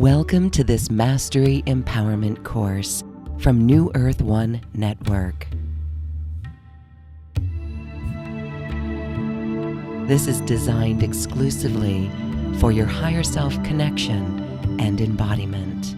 Welcome to this Mastery Empowerment course from New Earth One Network. This is designed exclusively for your higher self connection and embodiment.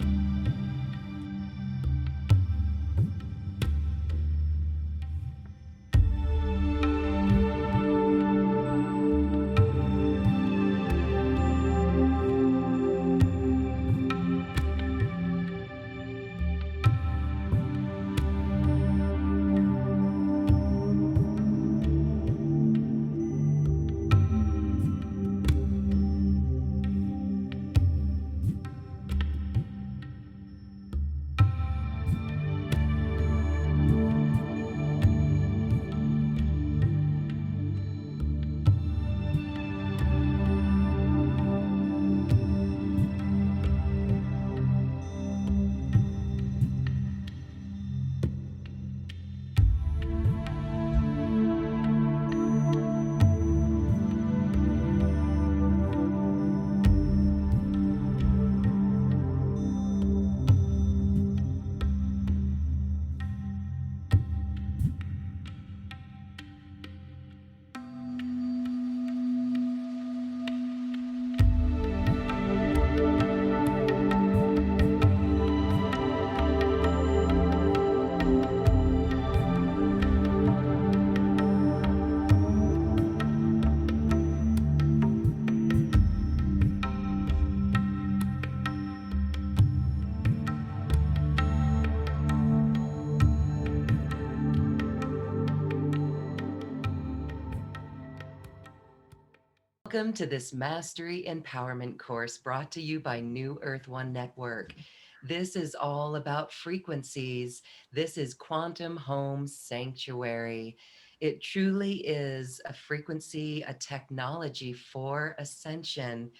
Welcome to this Mastery Empowerment course brought to you by New Earth One Network. This is all about frequencies. This is Quantum Home Sanctuary. It truly is a frequency, a technology for ascension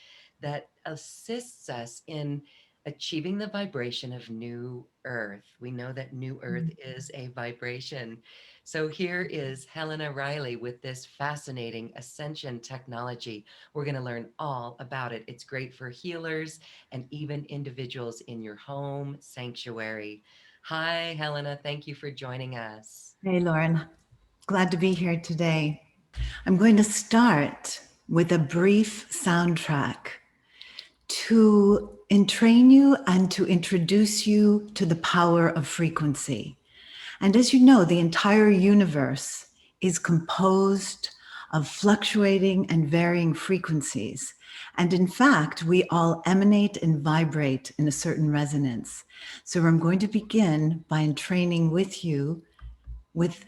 that assists us in achieving the vibration of New Earth. We know that New Earth is a vibration. So here is Helena Reilly with this fascinating ascension technology. We're going to learn all about it. It's great for healers and even individuals in your home sanctuary. Hi, Helena. Thank you for joining us. Hey, Lauren. Glad to be here today. I'm going to start with a brief soundtrack to entrain you and to introduce you to the power of frequency. And as you know, the entire universe is composed of fluctuating and varying frequencies. And in fact, we all emanate and vibrate in a certain resonance. So I'm going to begin by entraining with you with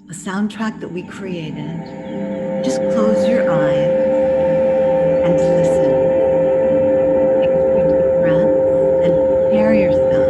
a soundtrack that we created. Just close your eyes and listen. Take a few deep breaths and prepare yourself.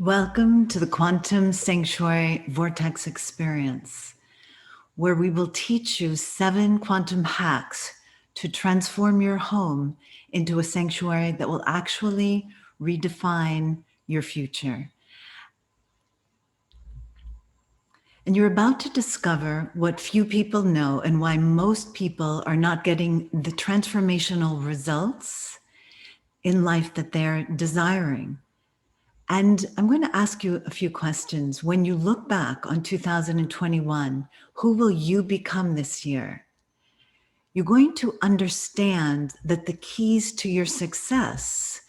Welcome to the Quantum Sanctuary Vortex Experience, where we will teach you 7 quantum hacks to transform your home into a sanctuary that will actually redefine your future. And you're about to discover what few people know and why most people are not getting the transformational results in life that they're desiring. And I'm going to ask you a few questions. When you look back on 2021, who will you become this year? You're going to understand that the keys to your success,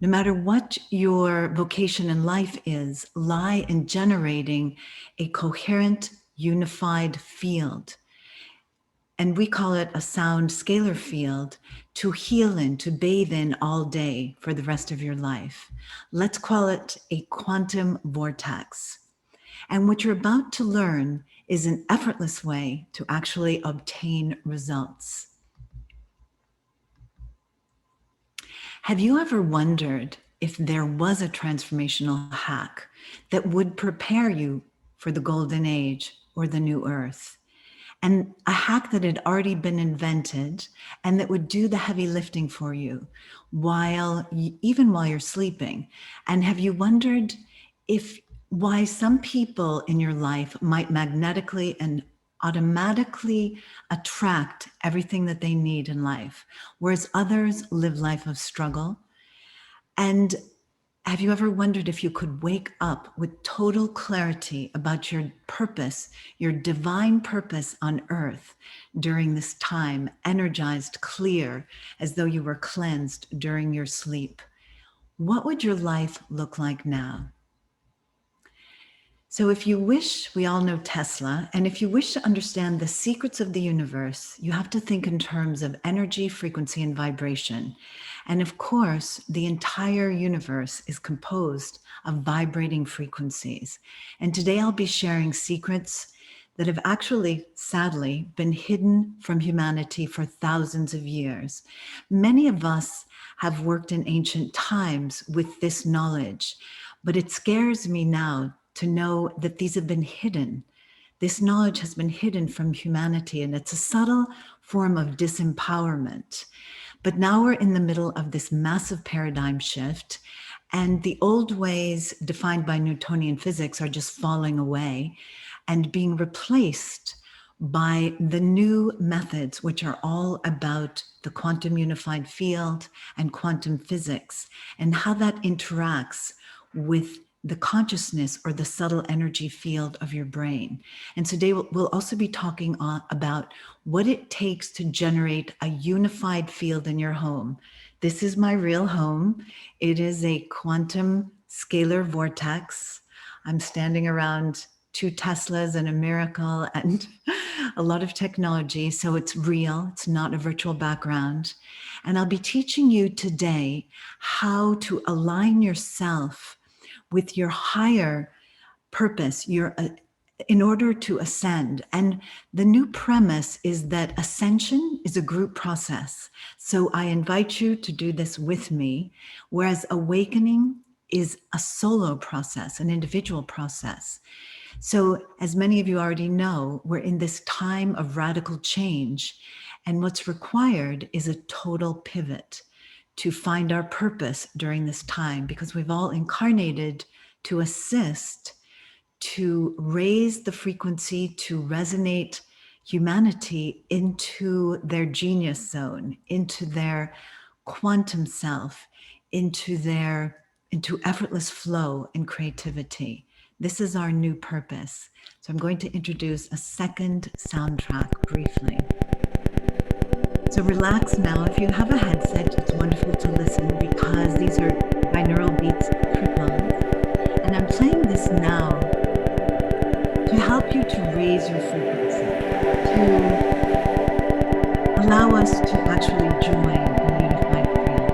no matter what your vocation in life is, lie in generating a coherent, unified field. And we call it a sound scalar field to heal in, to bathe in all day for the rest of your life. Let's call it a quantum vortex. And what you're about to learn is an effortless way to actually obtain results. Have you ever wondered if there was a transformational hack that would prepare you for the golden age or the new earth? And a hack that had already been invented and that would do the heavy lifting for you even while you're sleeping. And have you wondered why some people in your life might magnetically and automatically attract everything that they need in life, whereas others live life of struggle? And have you ever wondered if you could wake up with total clarity about your purpose, your divine purpose on earth during this time, energized, clear, as though you were cleansed during your sleep? What would your life look like now? So if you wish, we all know Tesla, and if you wish to understand the secrets of the universe, you have to think in terms of energy, frequency, and vibration. And of course, the entire universe is composed of vibrating frequencies. And today I'll be sharing secrets that have actually, sadly, been hidden from humanity for thousands of years. Many of us have worked in ancient times with this knowledge, but it scares me now to know that these have been hidden. This knowledge has been hidden from humanity, and it's a subtle form of disempowerment. But now we're in the middle of this massive paradigm shift, and the old ways defined by Newtonian physics are just falling away and being replaced by the new methods, which are all about the quantum unified field and quantum physics and how that interacts with the consciousness or the subtle energy field of your brain. And today we'll also be talking about what it takes to generate a unified field in your home. This is my real home. It is a quantum scalar vortex. I'm standing around 2 Teslas and a miracle and a lot of technology. So it's real. It's not a virtual background. And I'll be teaching you today how to align yourself with your higher purpose, in order to ascend. And the new premise is that ascension is a group process. So I invite you to do this with me, whereas awakening is a solo process, an individual process. So as many of you already know, we're in this time of radical change. And what's required is a total pivot to find our purpose during this time, because we've all incarnated to assist, to raise the frequency, to resonate humanity into their genius zone, into their quantum self, into effortless flow and creativity. This is our new purpose. So I'm going to introduce a second soundtrack briefly. So relax now. If you have a headset, it's wonderful to listen because these are binaural beats triples. And I'm playing this now to help you to raise your frequency, to allow us to actually join a unified field.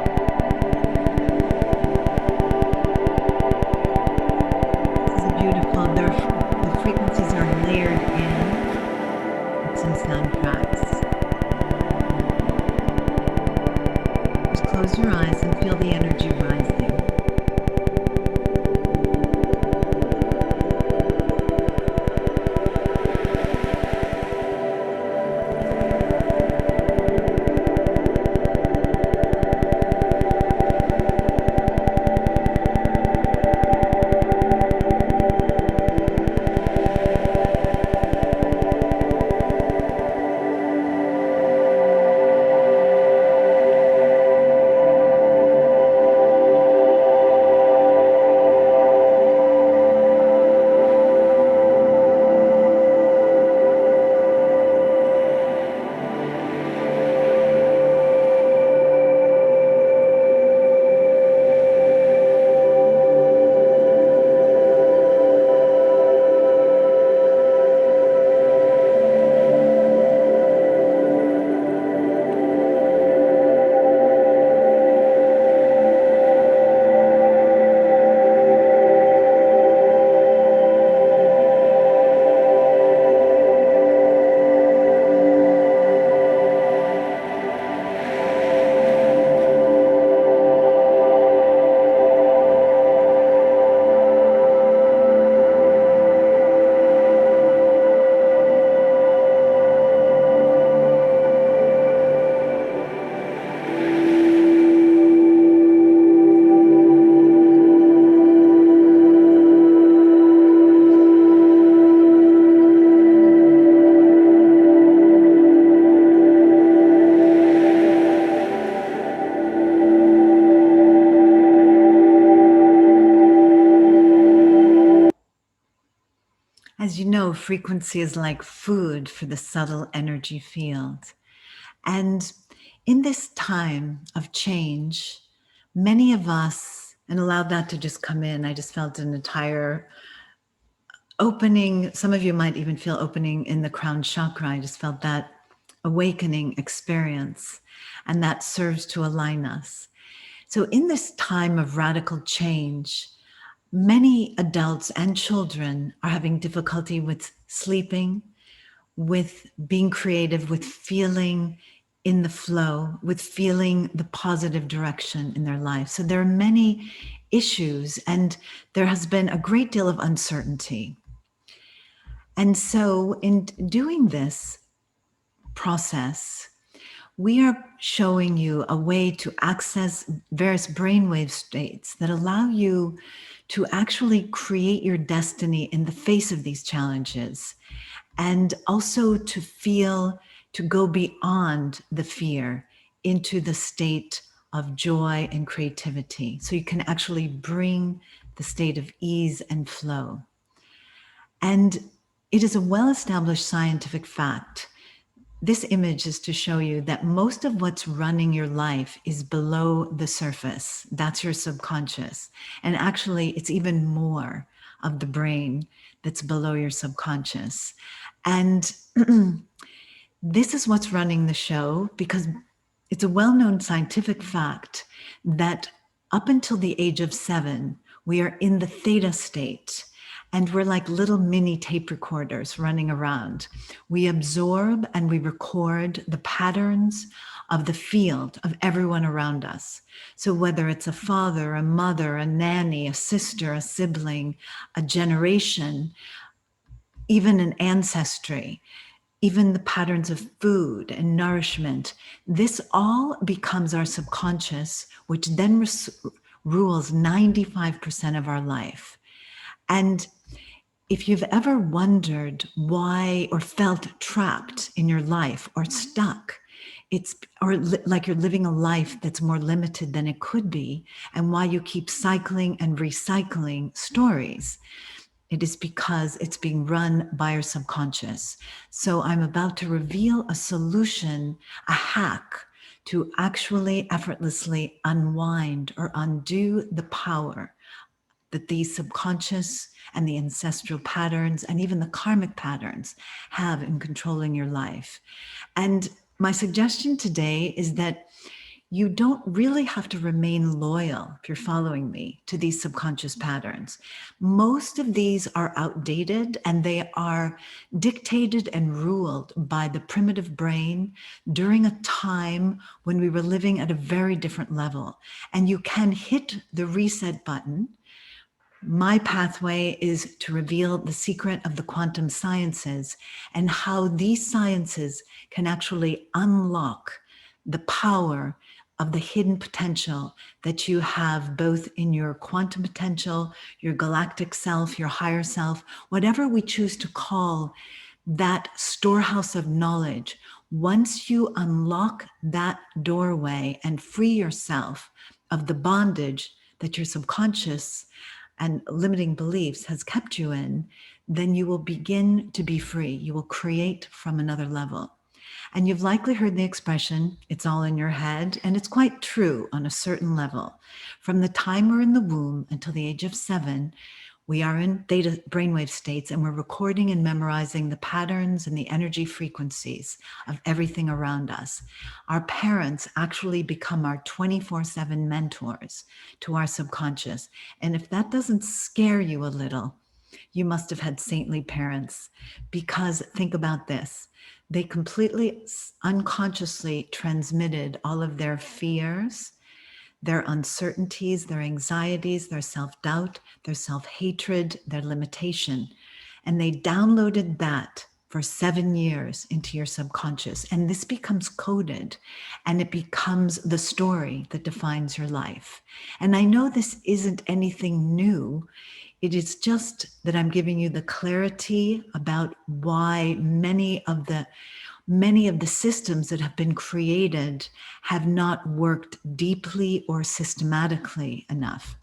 This is beautiful. The frequencies are layered in with some soundtracks. Close your eyes and feel the energy rising. frequency is like food for the subtle energy field. And in this time of change, many of us, and allow that to just come in, I just felt an entire opening. Some of you might even feel opening in the crown chakra. I just felt that awakening experience, and that serves to align us. So in this time of radical change, many adults and children are having difficulty with sleeping, with being creative, with feeling in the flow, with feeling the positive direction in their life. So there are many issues, and there has been a great deal of uncertainty. And so in doing this process, we are showing you a way to access various brainwave states that allow you to actually create your destiny in the face of these challenges, and also to feel, to go beyond the fear into the state of joy and creativity. So you can actually bring the state of ease and flow. And it is a well-established scientific fact. This image is to show you that most of what's running your life is below the surface. That's your subconscious. And actually, it's even more of the brain that's below your subconscious. And this is what's running the show, because it's a well-known scientific fact that up until the age of 7, we are in the theta state. And we're like little mini tape recorders running around. We absorb and we record the patterns of the field of everyone around us. So whether it's a father, a mother, a nanny, a sister, a sibling, a generation, even an ancestry, even the patterns of food and nourishment, this all becomes our subconscious, which then rules 95% of our life. And if you've ever wondered why, or felt trapped in your life or stuck, like you're living a life that's more limited than it could be, and why you keep cycling and recycling stories, it is because it's being run by your subconscious. So I'm about to reveal a solution, a hack to actually effortlessly unwind or undo the power that these subconscious and the ancestral patterns and even the karmic patterns have in controlling your life. And my suggestion today is that you don't really have to remain loyal, if you're following me, to these subconscious patterns. Most of these are outdated, and they are dictated and ruled by the primitive brain during a time when we were living at a very different level. And you can hit the reset button. My pathway is to reveal the secret of the quantum sciences and how these sciences can actually unlock the power of the hidden potential that you have both in your quantum potential, your galactic self, your higher self, whatever we choose to call that storehouse of knowledge. Once you unlock that doorway and free yourself of the bondage that your subconscious and limiting beliefs has kept you in, then you will begin to be free. You will create from another level. And you've likely heard the expression, it's all in your head, and it's quite true on a certain level. From the time we're in the womb until the age of 7, we are in theta brainwave states, and we're recording and memorizing the patterns and the energy frequencies of everything around us. Our parents actually become our 24/7 mentors to our subconscious. And if that doesn't scare you a little, you must have had saintly parents, because think about this. They completely unconsciously transmitted all of their fears, their uncertainties, their anxieties, their self-doubt, their self-hatred, their limitation. And they downloaded that for 7 years into your subconscious. And this becomes coded, and it becomes the story that defines your life. And I know this isn't anything new. It is just that I'm giving you the clarity about why many of the systems that have been created have not worked deeply or systematically enough.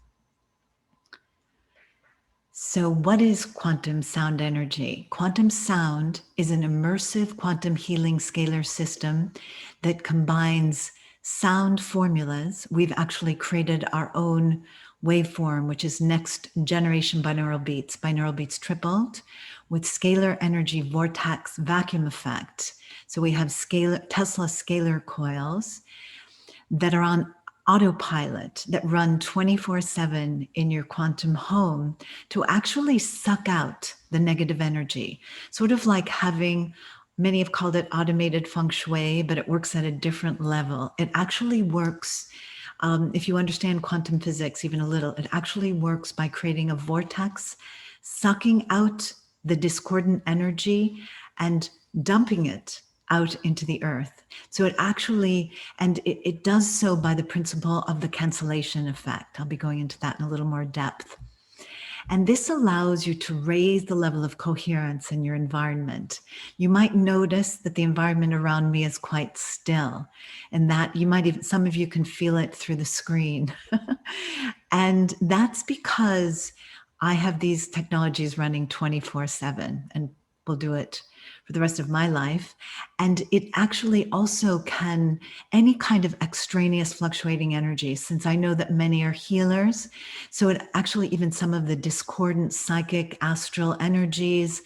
So, what is quantum sound energy? Quantum sound is an immersive quantum healing scalar system that combines sound formulas. We've actually created our own waveform, which is next generation binaural beats tripled, with scalar energy vortex vacuum effect. So, we have Tesla scalar coils that are on autopilot that run 24/7 in your quantum home to actually suck out the negative energy. Sort of like having, many have called it automated feng shui, but it works at a different level. It actually works, if you understand quantum physics even a little, it actually works by creating a vortex, sucking out the discordant energy and dumping it out into the earth. So it actually, and it does so by the principle of the cancellation effect. I'll be going into that in a little more depth. And this allows you to raise the level of coherence in your environment. You might notice that the environment around me is quite still, and that you might even, some of you can feel it through the screen. And that's because I have these technologies running 24/7, and will do it for the rest of my life. And it actually also can, any kind of extraneous fluctuating energy, since I know that many are healers. So it actually, even some of the discordant psychic astral energies,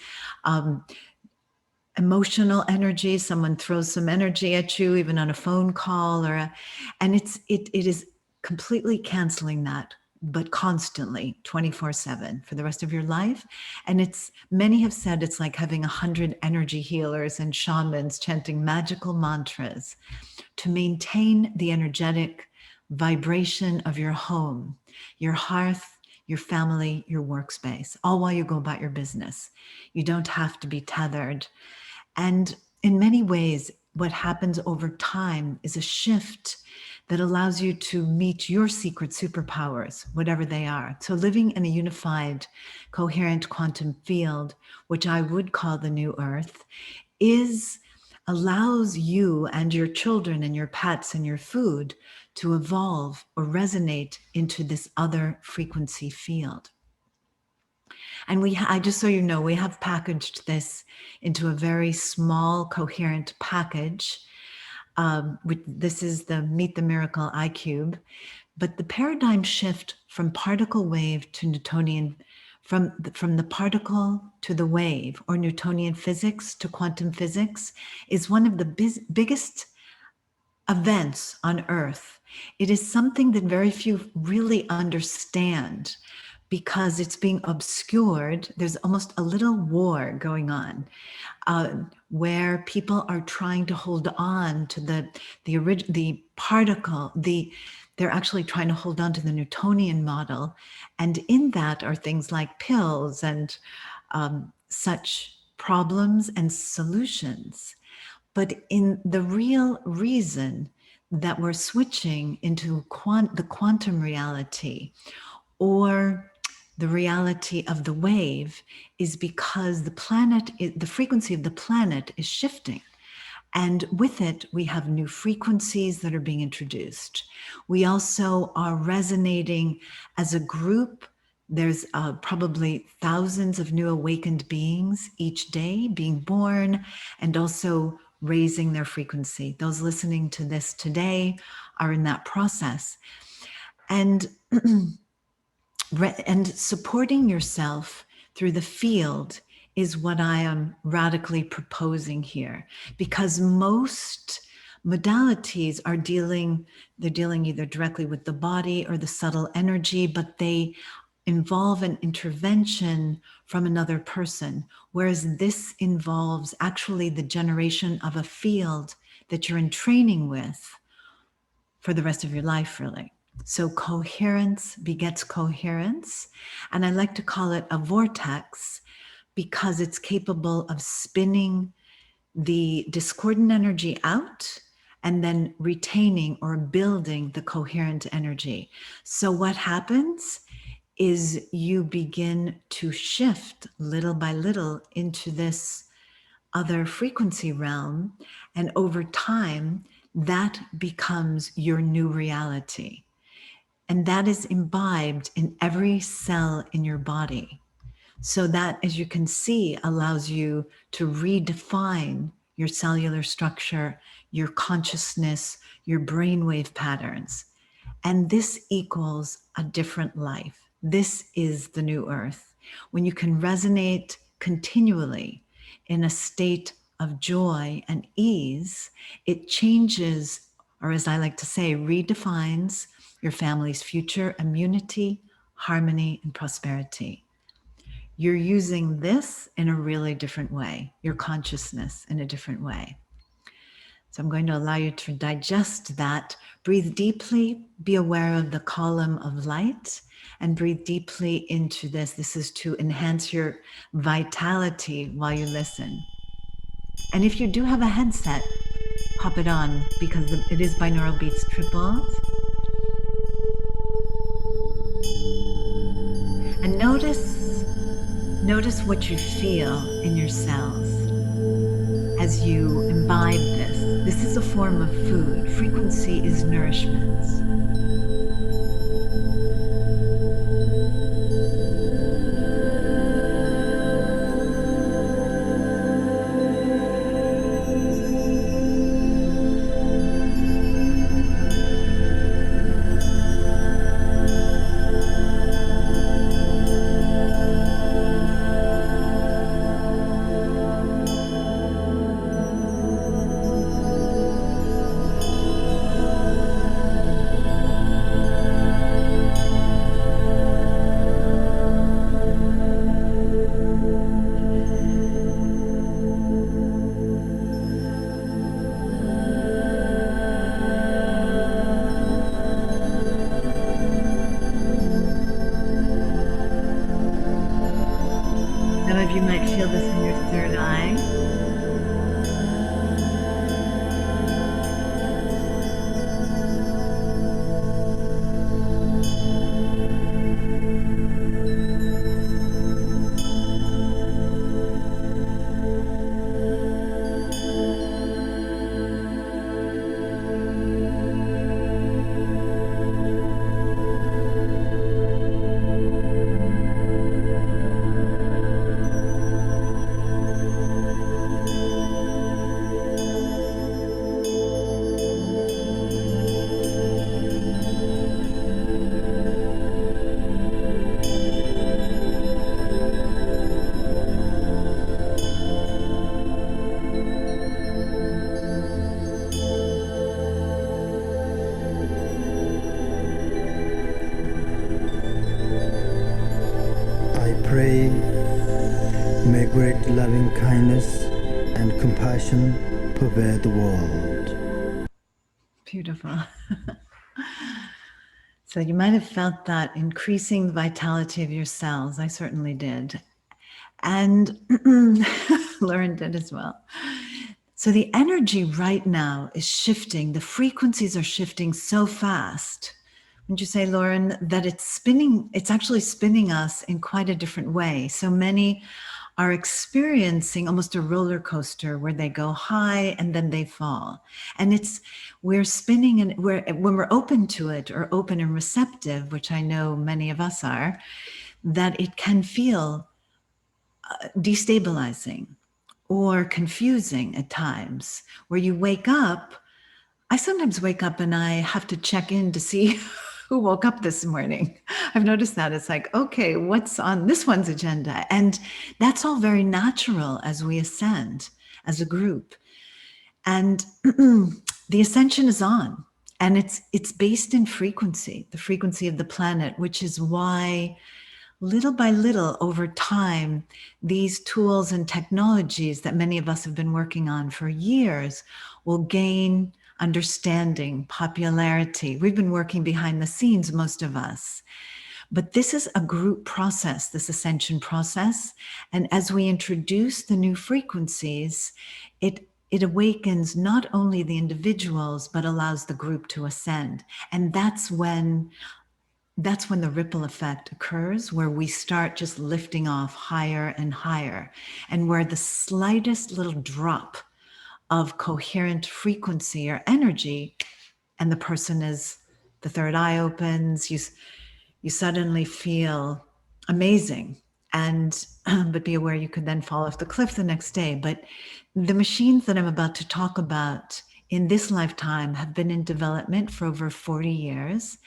emotional energy, someone throws some energy at you, even on a phone call, and it is completely canceling that, but constantly 24/7 for the rest of your life. And it's, many have said it's like having 100 energy healers and shamans chanting magical mantras to maintain the energetic vibration of your home, your hearth, your family, your workspace, all while you go about your business. You don't have to be tethered. And in many ways, what happens over time is a shift that allows you to meet your secret superpowers, whatever they are. So living in a unified, coherent quantum field, which I would call the new earth, allows you and your children and your pets and your food to evolve or resonate into this other frequency field. And I just so you know, we have packaged this into a very small, coherent package. This is the Meet the Miracle iQube. But the paradigm shift from particle wave to Newtonian, from the particle to the wave, or Newtonian physics to quantum physics, is one of the biggest events on Earth. It is something that very few really understand, because it's being obscured. There's almost a little war going on, where people are trying to hold on to the particle. They're actually trying to hold on to the Newtonian model, and in that are things like pills and such problems and solutions. But in the real reason that we're switching into the quantum reality, or the reality of the wave, is because the frequency of the planet is shifting. And with it, we have new frequencies that are being introduced. We also are resonating as a group. There's probably thousands of new awakened beings each day being born, and also raising their frequency. Those listening to this today are in that process. And and supporting yourself through the field is what I am radically proposing here, because most modalities are dealing either directly with the body or the subtle energy, but they involve an intervention from another person, whereas this involves actually the generation of a field that you're in training with for the rest of your life, really. So coherence begets coherence. And I like to call it a vortex, because it's capable of spinning the discordant energy out and then retaining or building the coherent energy. So what happens is you begin to shift little by little into this other frequency realm. And over time, that becomes your new reality. And that is imbibed in every cell in your body. So that, as you can see, allows you to redefine your cellular structure, your consciousness, your brainwave patterns. And this equals a different life. This is the new earth. When you can resonate continually in a state of joy and ease, it changes, or as I like to say, redefines your family's future immunity, harmony, and prosperity. You're using this in a really different way, your consciousness in a different way. So I'm going to allow you to digest that. Breathe deeply, be aware of the column of light, and breathe deeply into this. This is to enhance your vitality while you listen. And if you do have a headset, pop it on because it is binaural beats tripled. And notice what you feel in your cells as you imbibe this. This is a form of food. Frequency is nourishment. Some of you might feel this in your third eye. Pray, may great loving kindness and compassion pervade the world. Beautiful. So you might have felt that increasing the vitality of your cells. I certainly did. And Lauren did as well. So the energy right now is shifting. The frequencies are shifting so fast. Wouldn't you say, Lauren, that it's actually spinning us in quite a different way. So many are experiencing almost a roller coaster where they go high and then they fall. And we're spinning, and when we're open to it, or open and receptive, which I know many of us are, that it can feel destabilizing or confusing at times, where you wake up. I sometimes wake up and I have to check in to see who woke up this morning. I've noticed that. It's like, okay, what's on this one's agenda? And that's all very natural as we ascend as a group. And the ascension is on, and it's based in frequency, the frequency of the planet, which is why little by little over time, these tools and technologies that many of us have been working on for years will gain understanding, popularity. We've been working behind the scenes, most of us. But this is a group process, this ascension process. And as we introduce the new frequencies, it awakens not only the individuals, but allows the group to ascend. And that's when the ripple effect occurs, where we start just lifting off higher and higher, and where the slightest little drop of coherent frequency or energy, and the third eye opens, you suddenly feel amazing. And but be aware you could then fall off the cliff the next day. But the machines that I'm about to talk about in this lifetime have been in development for over 40 years,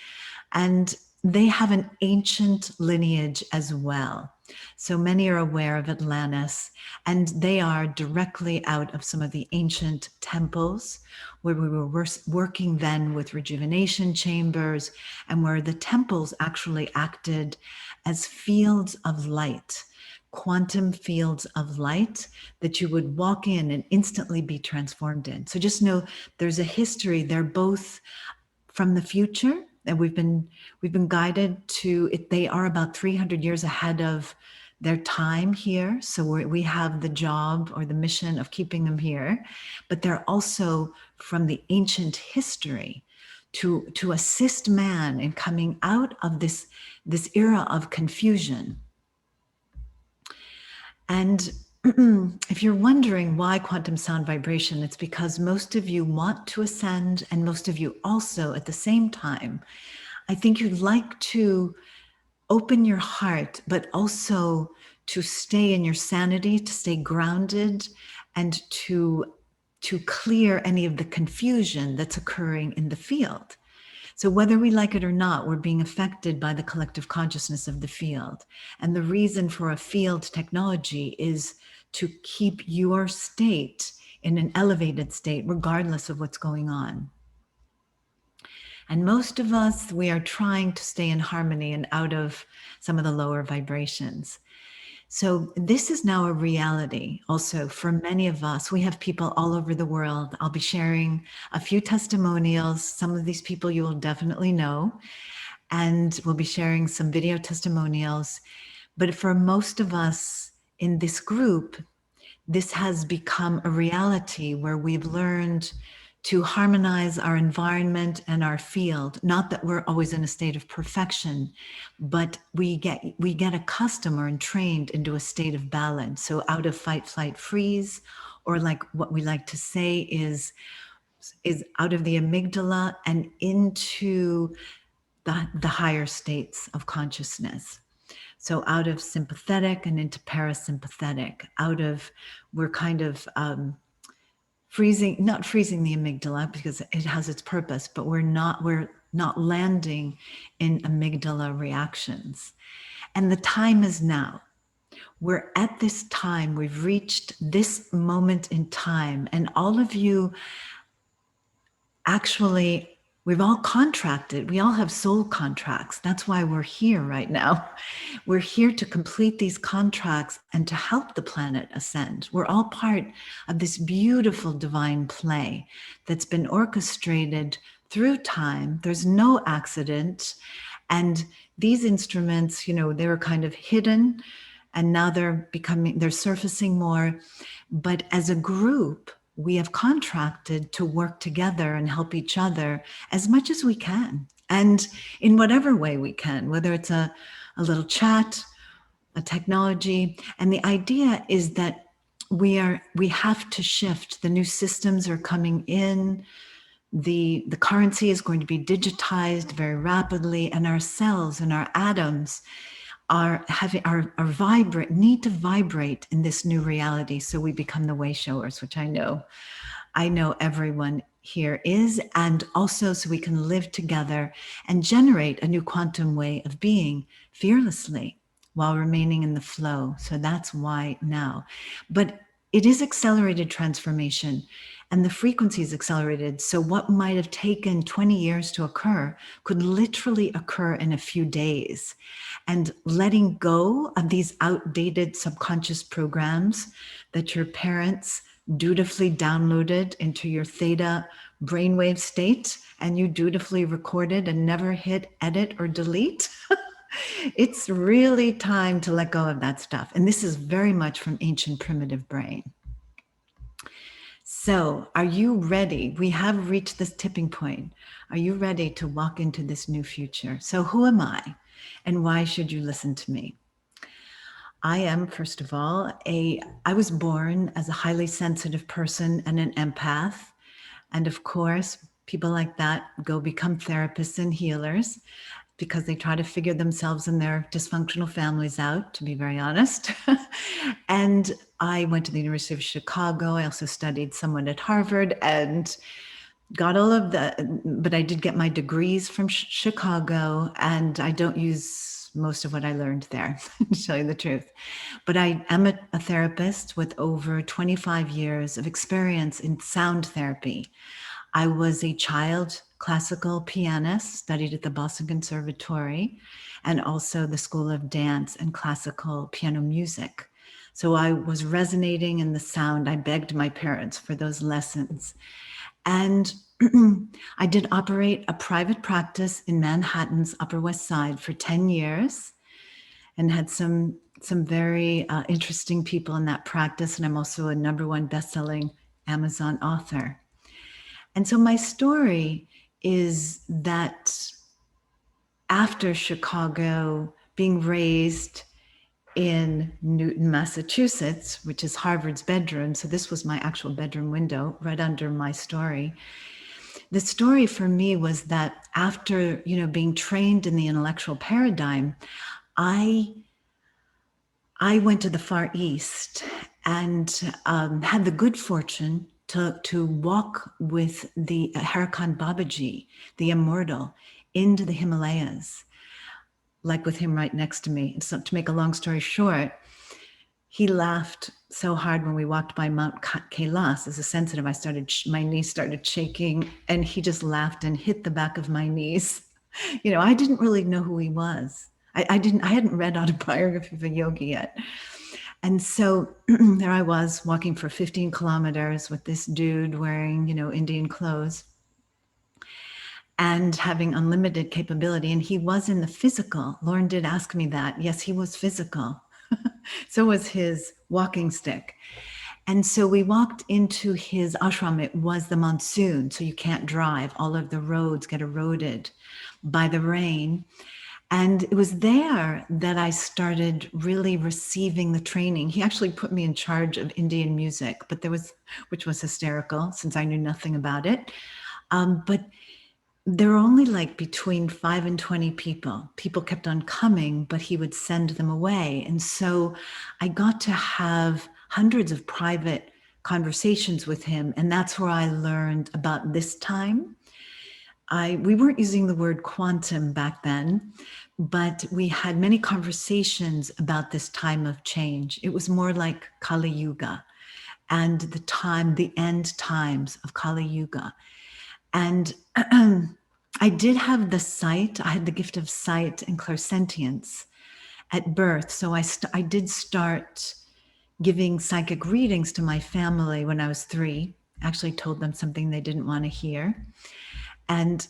and they have an ancient lineage as well. So many are aware of Atlantis, and they are directly out of some of the ancient temples where we were working then with rejuvenation chambers, and where the temples actually acted as fields of light, quantum fields of light that you would walk in and instantly be transformed in. So just know there's a history. They're both from the future, and we've been guided to it. They are about 300 years ahead of their time here, so we have the job or the mission of keeping them here, but they're also from the ancient history to assist man in coming out of this era of confusion. And if you're wondering why quantum sound vibration, it's because most of you want to ascend, and most of you also at the same time, I think you'd like to open your heart, but also to stay in your sanity, to stay grounded, and to clear any of the confusion that's occurring in the field. So whether we like it or not, we're being affected by the collective consciousness of the field. And the reason for a field technology is to keep your state in an elevated state, regardless of what's going on. And most of us, we are trying to stay in harmony and out of some of the lower vibrations. So this is now a reality also for many of us. We have people all over the world. I'll be sharing a few testimonials. Some of these people you will definitely know, and we'll be sharing some video testimonials. But for most of us in this group, this has become a reality where we've learned to harmonize our environment and our field. Not that we're always in a state of perfection, but we get accustomed or entrained into a state of balance. So out of fight, flight, freeze, or like what we like to say is out of the amygdala and into the higher states of consciousness. So out of sympathetic and into parasympathetic, we're kind of not freezing the amygdala because it has its purpose, but we're not landing in amygdala reactions. And the time is now. We're at this time, we've reached this moment in time, and all of you actually, we've all contracted. We all have soul contracts. That's why we're here right now. We're here to complete these contracts and to help the planet ascend. We're all part of this beautiful divine play that's been orchestrated through time. There's no accident. And these instruments, they were kind of hidden, and now they're surfacing more. But as a group, we have contracted to work together and help each other as much as we can, and in whatever way we can, whether it's a little chat, a technology. And the idea is that we have to shift. The new systems are coming in. The currency is going to be digitized very rapidly, and our cells and our atoms need to vibrate in this new reality, so we become the way showers, which I know everyone here is, and also so we can live together and generate a new quantum way of being fearlessly while remaining in the flow. So that's why now. But it is accelerated transformation, and the frequency is accelerated. So what might have taken 20 years to occur could literally occur in a few days. And letting go of these outdated subconscious programs that your parents dutifully downloaded into your theta brainwave state, and you dutifully recorded and never hit edit or delete. It's really time to let go of that stuff. And this is very much from ancient primitive brain. So are you ready? We have reached this tipping point. Are you ready to walk into this new future? So who am I, and why should you listen to me? I am, first of all, I was born as a highly sensitive person and an empath. And of course, people like that go become therapists and healers. because they try to figure themselves and their dysfunctional families out, to be very honest. And I went to the University of Chicago. I also studied somewhat at Harvard and got all of the, but I did get my degrees from Chicago, and I don't use most of what I learned there, to tell you the truth. But I am a therapist with over 25 years of experience in sound therapy. I was a child classical pianist, studied at the Boston Conservatory, and also the School of Dance and Classical Piano Music. So I was resonating in the sound. I begged my parents for those lessons. And I did operate a private practice in Manhattan's Upper West Side for 10 years and had some very interesting people in that practice. And I'm also a #1 best-selling Amazon author. And so my story is that after Chicago, being raised in Newton, Massachusetts, which is Harvard's bedroom, so this was my actual bedroom window right under my story. The story for me was that after, being trained in the intellectual paradigm, I went to the Far East and had the good fortune to walk with the Harakan Babaji, the immortal, into the Himalayas, like with him right next to me. So to make a long story short, he laughed so hard when we walked by Mount Kailas. As a sensitive, my knees started shaking, and he just laughed and hit the back of my knees. I didn't really know who he was. I hadn't read Autobiography of a Yogi yet. And so there I was walking for 15 kilometers with this dude wearing, Indian clothes and having unlimited capability. And he was in the physical. Lauren did ask me that. Yes, he was physical. So was his walking stick. And so we walked into his ashram. It was the monsoon, so you can't drive. All of the roads get eroded by the rain. And it was there that I started really receiving the training. He actually put me in charge of Indian music, which was hysterical since I knew nothing about it. But there were only like between 5 and 20 people. People kept on coming, but he would send them away. And so I got to have hundreds of private conversations with him. And that's where I learned about this time. We weren't using the word quantum back then, but we had many conversations about this time of change. It was more like Kali Yuga and the end times of Kali Yuga. And I did have I had the gift of sight and clairsentience at birth. So I did start giving psychic readings to my family when I was 3. Actually told them something they didn't want to hear. And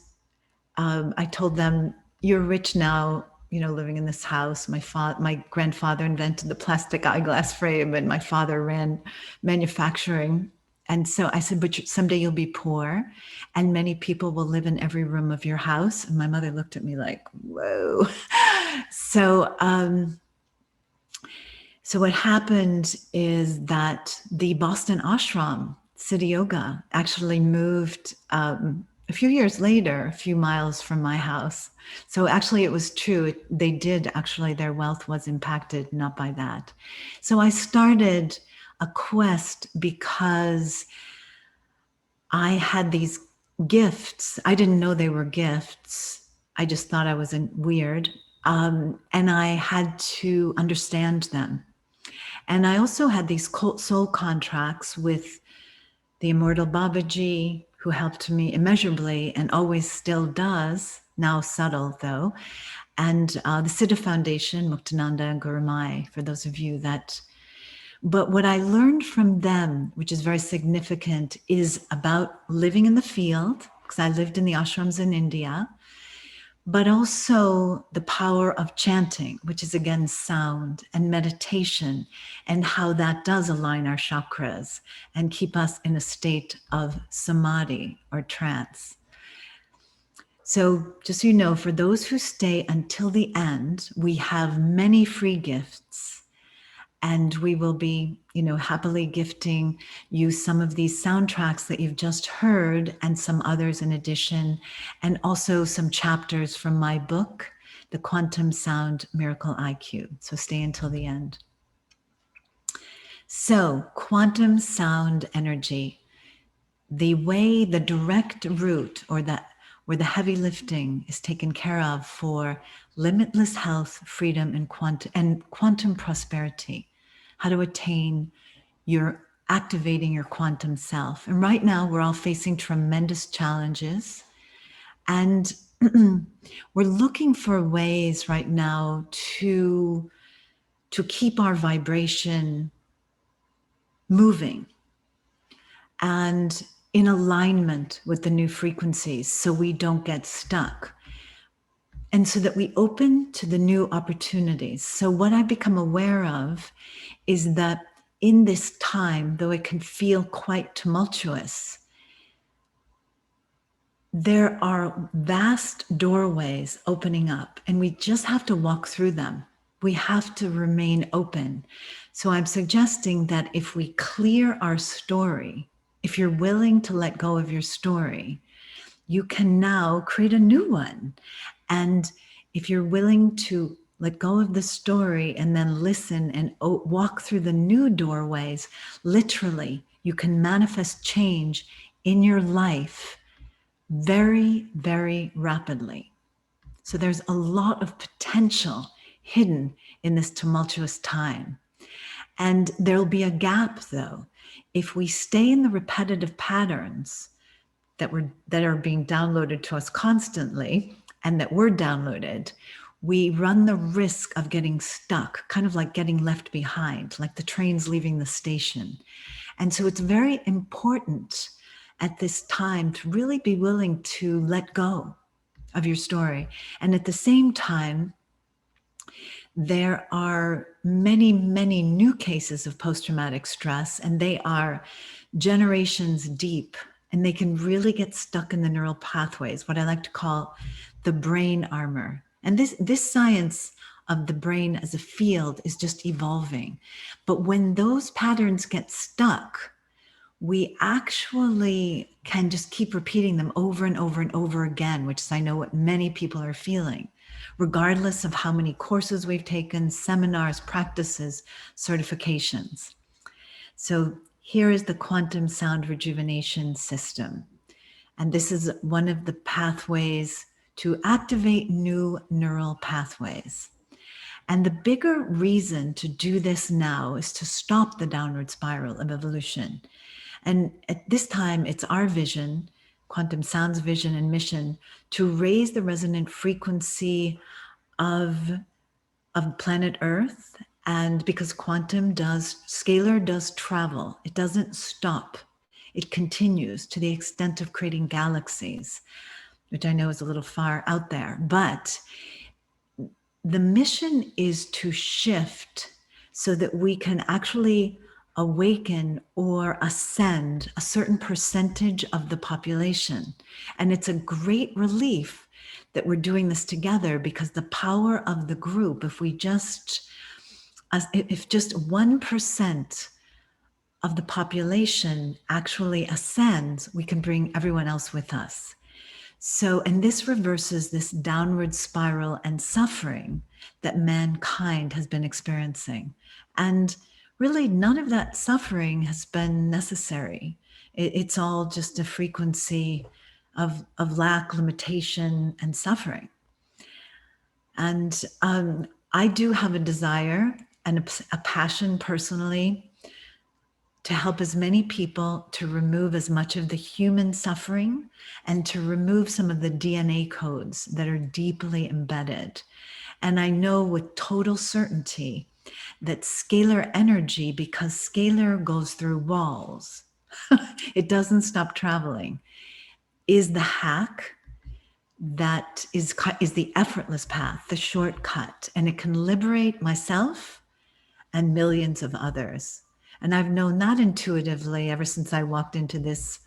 I told them, you're rich now, living in this house. My grandfather invented the plastic eyeglass frame, and my father ran manufacturing. And so I said, but someday you'll be poor, and many people will live in every room of your house. And my mother looked at me like, whoa. So what happened is that the Boston ashram, Siddha Yoga, actually moved a few years later, a few miles from my house. So actually it was true. Their wealth was impacted, not by that. So I started a quest because I had these gifts. I didn't know they were gifts. I just thought I was weird. And I had to understand them. And I also had these soul contracts with the immortal Babaji, who helped me immeasurably and always still does, now subtle though, and the Siddha Foundation, Muktananda and Guru Mai, for those of you that. But what I learned from them, which is very significant, is about living in the field, because I lived in the ashrams in India, but also the power of chanting, which is again sound, and meditation, and how that does align our chakras and keep us in a state of samadhi or trance. So just so you know, for those who stay until the end, we have many free gifts. And we will be, happily gifting you some of these soundtracks that you've just heard and some others in addition, and also some chapters from my book, the Quantum Sound Miracle iQube. So stay until the end. So quantum sound energy, the way, the direct route or where the heavy lifting is taken care of for limitless health, freedom, and quantum prosperity, how to attain your activating your quantum self. And right now we're all facing tremendous challenges, and we're looking for ways right now to keep our vibration moving and in alignment with the new frequencies so we don't get stuck, and so that we open to the new opportunities. So what I've become aware of is that in this time, though it can feel quite tumultuous, there are vast doorways opening up, and we just have to walk through them. We have to remain open. So I'm suggesting that if we clear our story, if you're willing to let go of your story, you can now create a new one. And if you're willing to let go of the story and then listen and walk through the new doorways, literally, you can manifest change in your life very, very rapidly. So there's a lot of potential hidden in this tumultuous time. And there'll be a gap, though. If we stay in the repetitive patterns that are being downloaded to us constantly and that we're downloaded, we run the risk of getting stuck, kind of like getting left behind, like the trains leaving the station. And so it's very important at this time to really be willing to let go of your story. And at the same time, there are many, many new cases of post-traumatic stress, and they are generations deep, and they can really get stuck in the neural pathways, what I like to call the brain armor. And this science of the brain as a field is just evolving. But when those patterns get stuck, we actually can just keep repeating them over and over and over again, which is, I know, what many people are feeling, regardless of how many courses we've taken, seminars, practices, certifications. So here is the quantum sound rejuvenation system. And this is one of the pathways to activate new neural pathways. And the bigger reason to do this now is to stop the downward spiral of evolution. And at this time, it's our vision, Quantum Sound's vision and mission, to raise the resonant frequency of planet Earth. And because scalar does travel, it doesn't stop. It continues to the extent of creating galaxies, which I know is a little far out there. But the mission is to shift so that we can actually awaken or ascend a certain percentage of the population. And it's a great relief that we're doing this together, because the power of the group, if just 1% of the population actually ascends, we can bring everyone else with us. So, and this reverses this downward spiral and suffering that mankind has been experiencing. And really, none of that suffering has been necessary. It's all just a frequency of lack, limitation, and suffering. And I do have a desire and a passion personally to help as many people to remove as much of the human suffering and to remove some of the DNA codes that are deeply embedded. And I know with total certainty that scalar energy, because scalar goes through walls, it doesn't stop traveling, is the hack that is the effortless path, the shortcut, and it can liberate myself and millions of others. And I've known that intuitively ever since I walked into this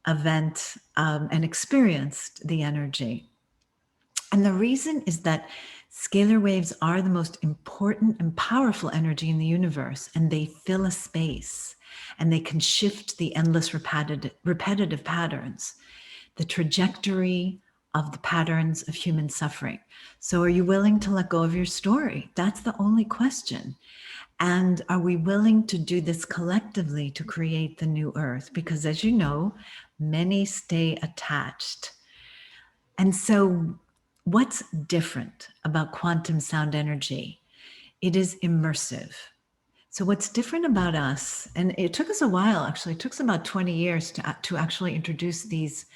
event and experienced the energy. And the reason is that scalar waves are the most important and powerful energy in the universe, and they fill a space, and they can shift the endless repetitive patterns, the trajectory of the patterns of human suffering. So are you willing to let go of your story? That's the only question. And are we willing to do this collectively to create the new earth? Because as you know, many stay attached. And so what's different about quantum sound energy? It is immersive. So what's different about us, and it took us a while, actually, it took us about 20 years to actually introduce these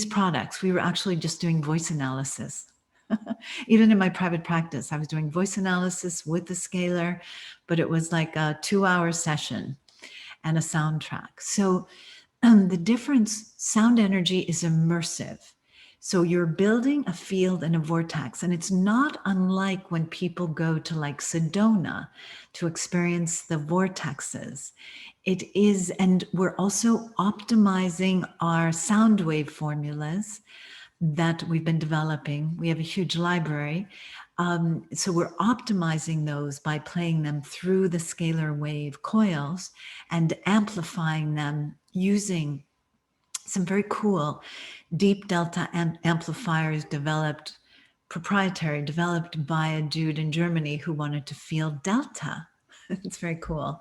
products. We were actually just doing voice analysis. Even in my private practice, I was doing voice analysis with the scalar, but it was like a 2-hour session and a soundtrack. So the difference, sound energy is immersive. So you're building a field and a vortex, and it's not unlike when people go to like Sedona to experience the vortexes. It is, and we're also optimizing our sound wave formulas that we've been developing. We have a huge library. So we're optimizing those by playing them through the scalar wave coils and amplifying them using some very cool deep delta amplifiers proprietary, developed by a dude in Germany who wanted to feel delta. It's very cool.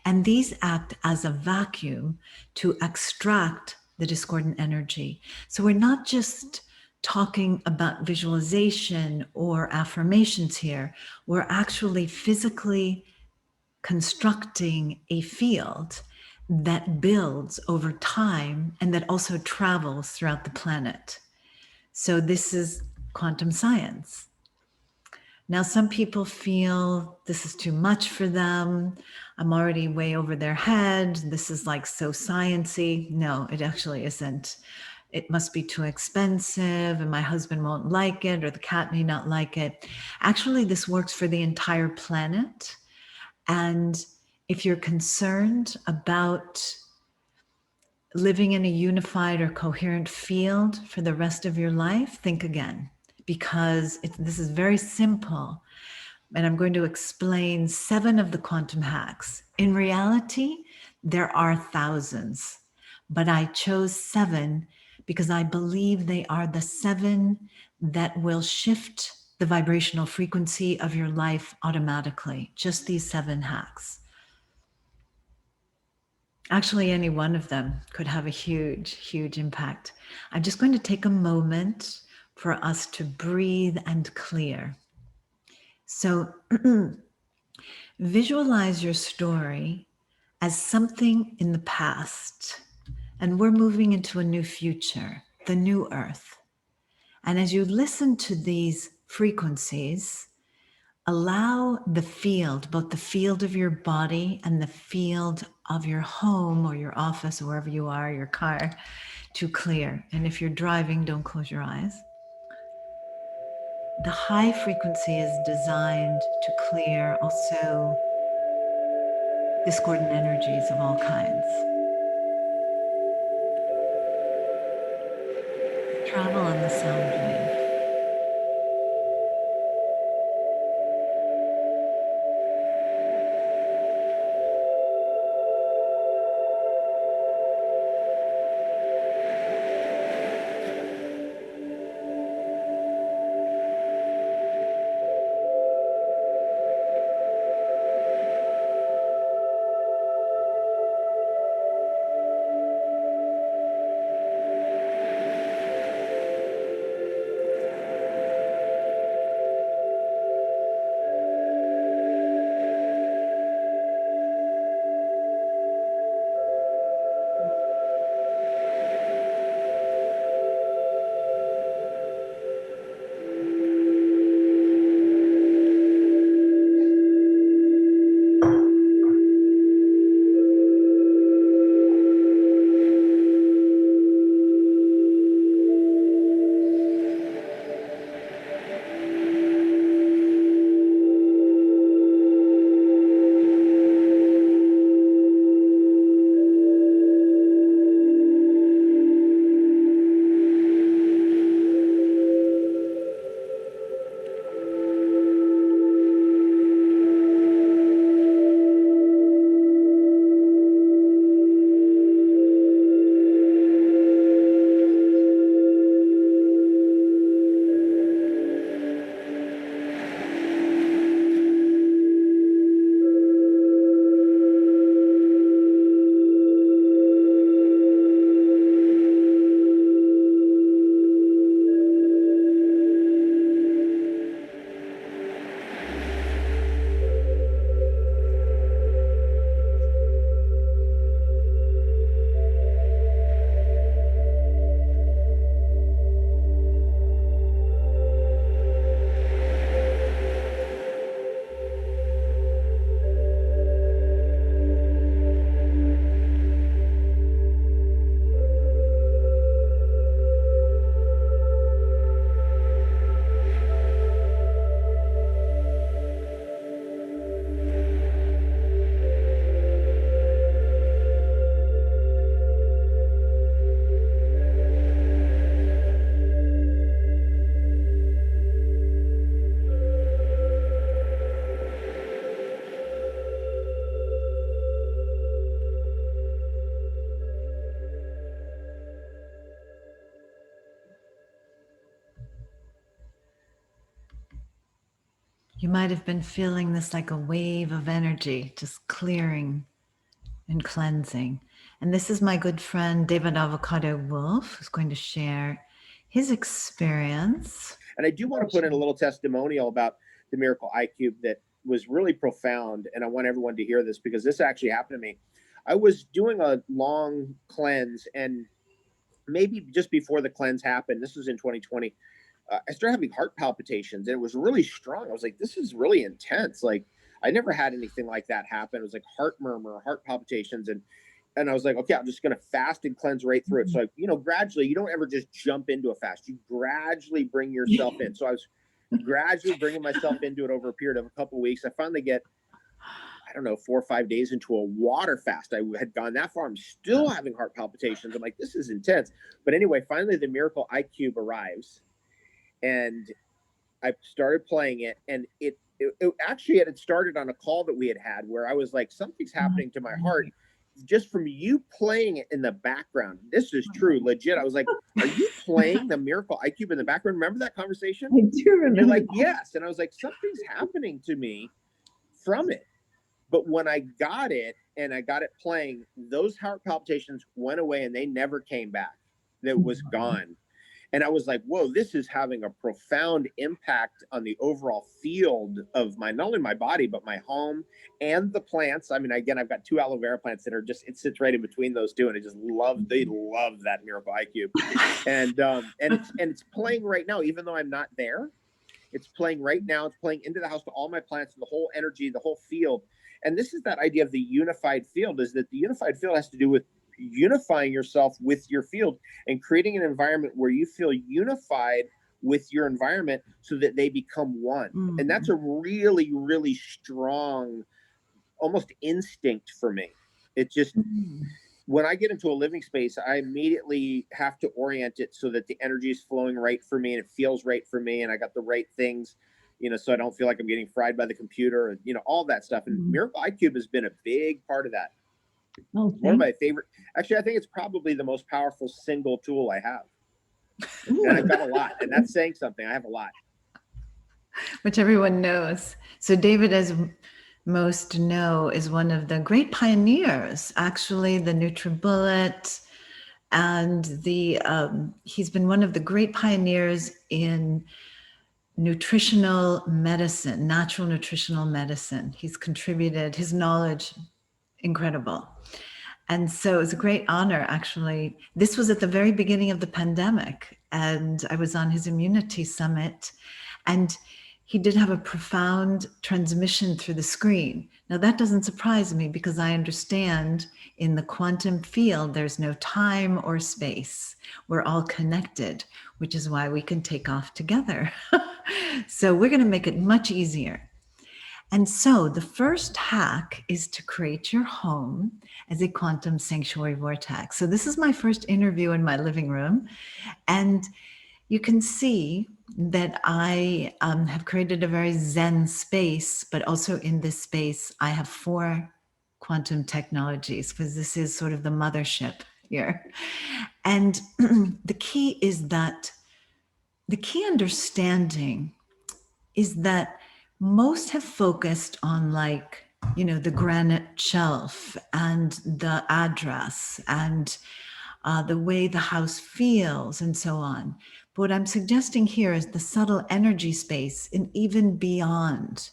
And these act as a vacuum to extract the discordant energy. So we're not just talking about visualization or affirmations here. We're actually physically constructing a field that builds over time and that also travels throughout the planet. So this is quantum science. Now, some people feel this is too much for them. I'm already way over their head. This is like so sciencey. No, it actually isn't. It must be too expensive and my husband won't like it or the cat may not like it. Actually, this works for the entire planet. And if you're concerned about living in a unified or coherent field for the rest of your life, think again, because this is very simple. And I'm going to explain 7 of the quantum hacks. In reality, there are thousands, but I chose 7 because I believe they are the 7 that will shift the vibrational frequency of your life automatically. Just these 7 hacks. Actually, any one of them could have a huge, huge impact. I'm just going to take a moment for us to breathe and clear. So visualize your story as something in the past, and we're moving into a new future, the new earth. And as you listen to these frequencies, allow the field, both the field of your body and the field of your home or your office or wherever you are, your car, to clear. And if you're driving, don't close your eyes. The high frequency is designed to clear also discordant energies of all kinds. Travel on the sound wave. you might have been feeling this like a wave of energy, just clearing and cleansing. And this is my good friend, David Avocado Wolf, who's going to share his experience. And I do want to put in a little testimonial about the Miracle iQube that was really profound. And I want everyone to hear this because this actually happened to me. I was doing a long cleanse, and maybe just before the cleanse happened, this was in 2020, I started having heart palpitations, and it was really strong. I was like, this is really intense. Like, I never had anything like that happen. It was like heart murmur, heart palpitations. And I was like, okay, I'm just going to fast and cleanse right through it. So, gradually, you don't ever just jump into a fast. You gradually bring yourself in. So I was gradually bringing myself into it over a period of a couple of weeks. I finally get, 4 or 5 days into a water fast. I had gone that far. I'm still having heart palpitations. I'm like, this is intense. But anyway, finally the Miracle iQube arrives, and I started playing it, and it actually had started on a call that we had where I was like, something's happening to my heart just from you playing it in the background. This is true, legit. I was like, are you playing the Miracle iQube in the background? Remember that conversation? I do remember. And they're like, yes. And I was like, something's happening to me from it. But when I got it and I got it playing, those heart palpitations went away and they never came back. That was gone. And I was like, whoa, this is having a profound impact on the overall field of not only my body, but my home and the plants. I mean, again, I've got 2 aloe vera plants that are it sits right in between those two. And they love that Miracle iQube. And it's playing right now, even though I'm not there. It's playing right now. It's playing into the house to all my plants and the whole energy, the whole field. And this is that idea of the unified field, is that the unified field has to do with unifying yourself with your field and creating an environment where you feel unified with your environment so that they become one. Mm-hmm. And that's a really, really strong, almost instinct for me. It just, when I get into a living space, I immediately have to orient it so that the energy is flowing right for me and it feels right for me. And I got the right things, so I don't feel like I'm getting fried by the computer and, all that stuff. And Miracle iQube has been a big part of that. Oh, one of my favorite. Actually, I think it's probably the most powerful single tool I have. And I've got a lot, and that's saying something. I have a lot. Which everyone knows. So David, as most know, is one of the great pioneers, actually, the NutriBullet, and he's been one of the great pioneers in nutritional medicine, natural nutritional medicine. He's contributed his knowledge, incredible. And so it was a great honor, actually. This was at the very beginning of the pandemic, and I was on his immunity summit, and he did have a profound transmission through the screen. Now that doesn't surprise me because I understand in the quantum field, there's no time or space. We're all connected, which is why we can take off together. So we're going to make it much easier. And so the first hack is to create your home as a quantum sanctuary vortex. So this is my first interview in my living room. And you can see that I have created a very Zen space, but also in this space, I have 4 quantum technologies because this is sort of the mothership here. And the key understanding is that most have focused on the granite shelf and the address and the way the house feels and so on. But what I'm suggesting here is the subtle energy space and even beyond,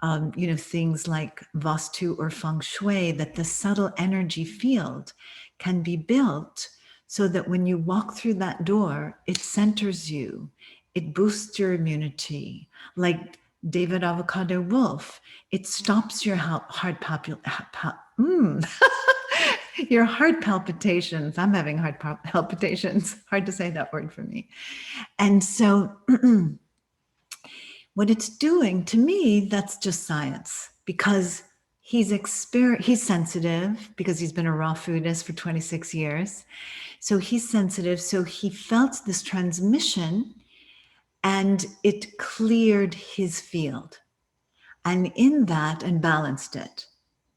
things like Vastu or Feng Shui, that the subtle energy field can be built so that when you walk through that door, it centers you, it boosts your immunity. Like David Avocado Wolf, it stops your your heart palpitations. I'm having heart palpitations. Hard to say that word for me. And so what it's doing to me, that's just science, because he's sensitive because he's been a raw foodist for 26 years. So he's sensitive. So he felt this transmission and it cleared his field, and in that, and balanced it.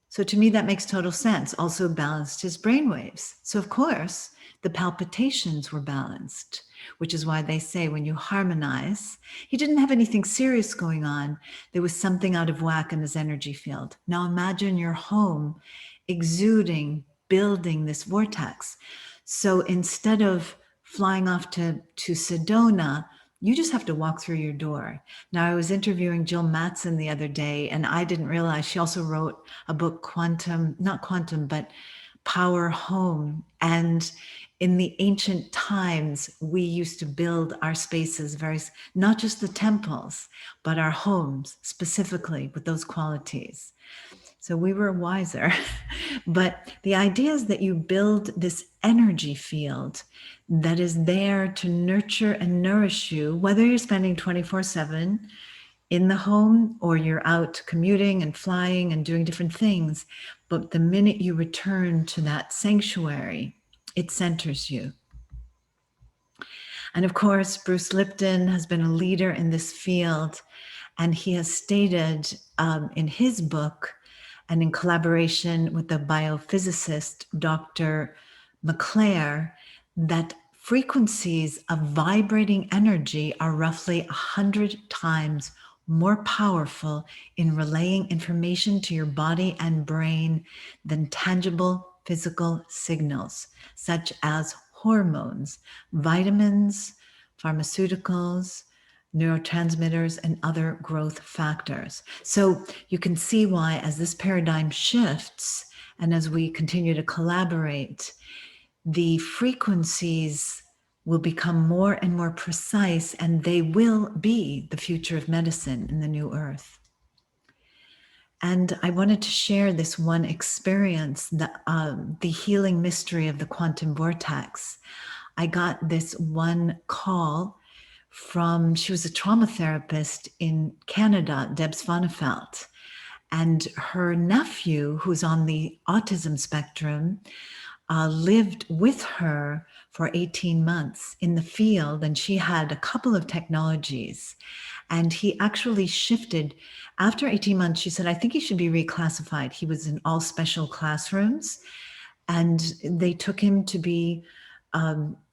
So to me, that makes total sense. Also balanced his brainwaves. So of course, the palpitations were balanced, which is why they say when you harmonize, he didn't have anything serious going on. There was something out of whack in his energy field. Now imagine your home exuding, building this vortex. So instead of flying off to Sedona, you just have to walk through your door. Now, I was interviewing Jill Mattson the other day, and I didn't realize she also wrote a book, not quantum, but Power Home. And in the ancient times, we used to build our spaces not just the temples, but our homes specifically with those qualities. So we were wiser. But the idea is that you build this energy field that is there to nurture and nourish you, whether you're spending 24/7 in the home or you're out commuting and flying and doing different things. But the minute you return to that sanctuary, it centers you. And of course, Bruce Lipton has been a leader in this field, and he has stated in his book, and in collaboration with the biophysicist, Dr. McClare, that frequencies of vibrating energy are roughly 100 times more powerful in relaying information to your body and brain than tangible physical signals, such as hormones, vitamins, pharmaceuticals, neurotransmitters, and other growth factors. So you can see why, as this paradigm shifts and as we continue to collaborate, the frequencies will become more and more precise, and they will be the future of medicine in the new earth. And I wanted to share this one experience, the healing mystery of the quantum vortex. I got this one call she was a trauma therapist in Canada, Debs Vonnefeldt, and her nephew, who's on the autism spectrum, lived with her for 18 months in the field, and she had a couple of technologies. And he actually shifted. After 18 months, she said, I think he should be reclassified. He was in all special classrooms, and they took him to be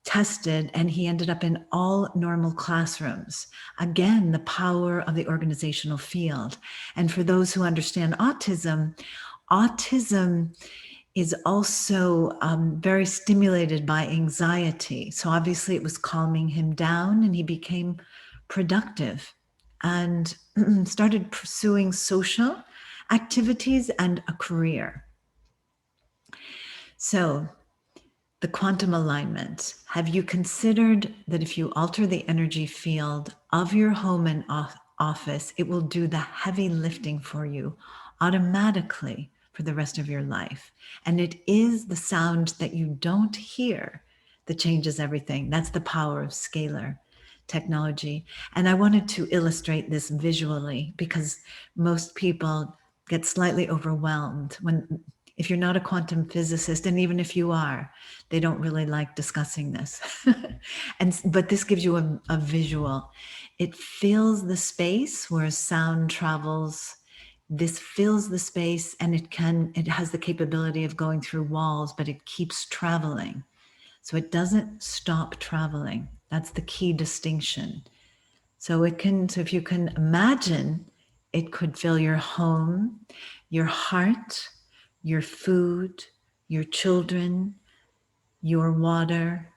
tested, and he ended up in all normal classrooms. Again, the power of the organizational field. And for those who understand autism is also very stimulated by anxiety. So obviously it was calming him down, and he became productive and started pursuing social activities and a career. So the quantum alignment. Have you considered that if you alter the energy field of your home and office, it will do the heavy lifting for you automatically for the rest of your life? And it is the sound that you don't hear that changes everything. That's the power of scalar technology. And I wanted to illustrate this visually because most people get slightly overwhelmed if you're not a quantum physicist, and even if you are, they don't really like discussing this. But this gives you a visual. It fills the space where sound travels. This fills the space, and it has the capability of going through walls, but it keeps traveling. So it doesn't stop traveling. That's the key distinction. So if you can imagine, it could fill your home, your heart, your food, your children, your water,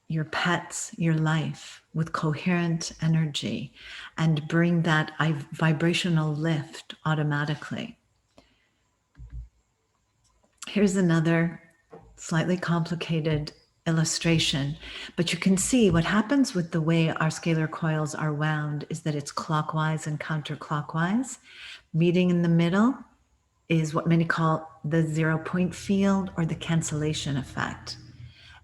your pets, your life with coherent energy, and bring that vibrational lift automatically. Here's another slightly complicated illustration, but you can see what happens with the way our scalar coils are wound is that it's clockwise and counterclockwise. Meeting in the middle is what many call the 0-point field or the cancellation effect.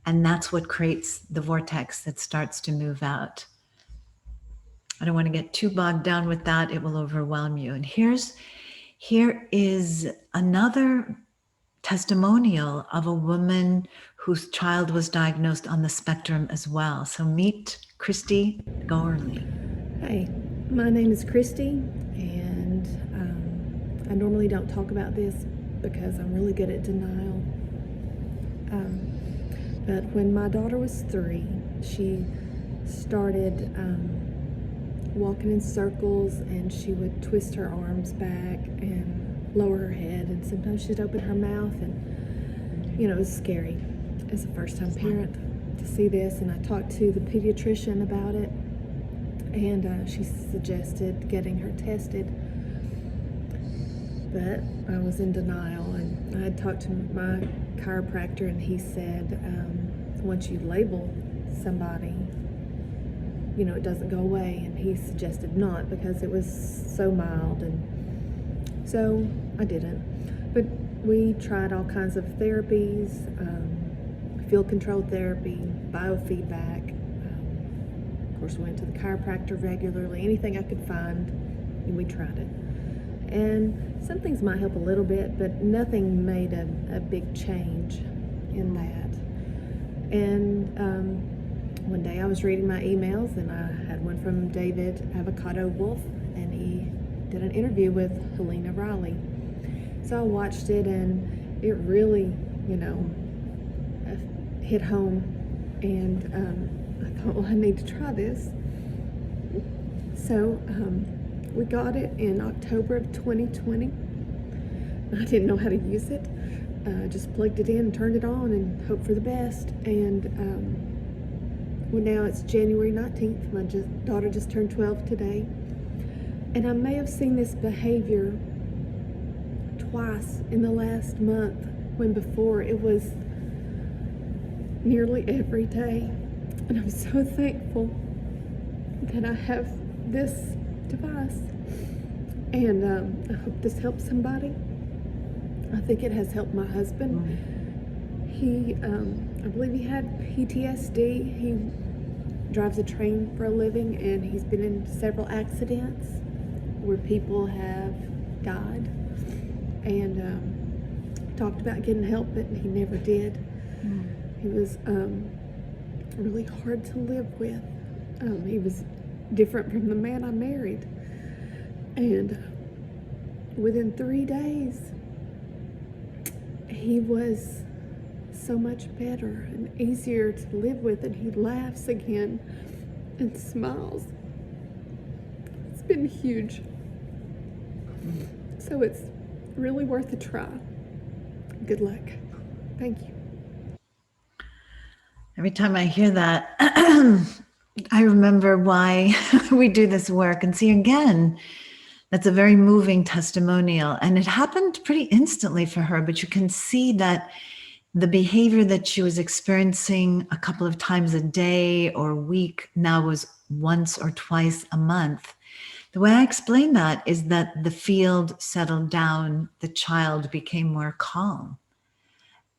And that's what creates the vortex that starts to move out. I don't want to get too bogged down with that. It will overwhelm you. And here is another testimonial of a woman whose child was diagnosed on the spectrum as well. So meet Christy Gorley. Hey, my name is Christy, and I normally don't talk about this because I'm really good at denial. But when my daughter was 3, she started walking in circles, and she would twist her arms back and lower her head, and sometimes she'd open her mouth, and it was scary as a first-time parent to see this. And I talked to the pediatrician about it, and she suggested getting her tested, but I was in denial. And I had talked to my chiropractor, and he said, once you label somebody, it doesn't go away. And he suggested not, because it was so mild. And so I didn't. But we tried all kinds of therapies, field control therapy, biofeedback. Of course, we went to the chiropractor regularly, anything I could find, and we tried it. And some things might help a little bit, but nothing made a big change in that. And one day I was reading my emails, and I had one from David Avocado Wolf, and he did an interview with Helena Reilly. So I watched it, and it really, hit home. And I thought, well, I need to try this. So we got it in October of 2020. I didn't know how to use it. Just plugged it in and turned it on and hoped for the best. And well, now it's January 19th. My daughter just turned 12 today. And I may have seen this behavior twice in the last month, when before it was nearly every day. And I'm so thankful that I have this device. And I hope this helps somebody. I think it has helped my husband. He, I believe he had PTSD. He drives a train for a living, and he's been in several accidents where people have died. And talked about getting help, but he never did. He was really hard to live with. He was different from the man I married. And within 3 days, he was so much better and easier to live with, and he laughs again and smiles. It's been huge. So it's really worth a try. Good luck. Thank you. Every time I hear that, I remember why we do this work. And see, again, that's a very moving testimonial. And it happened pretty instantly for her, but you can see that the behavior that she was experiencing a couple of times a day or a week now was once or twice a month. The way I explain that is that the field settled down, the child became more calm.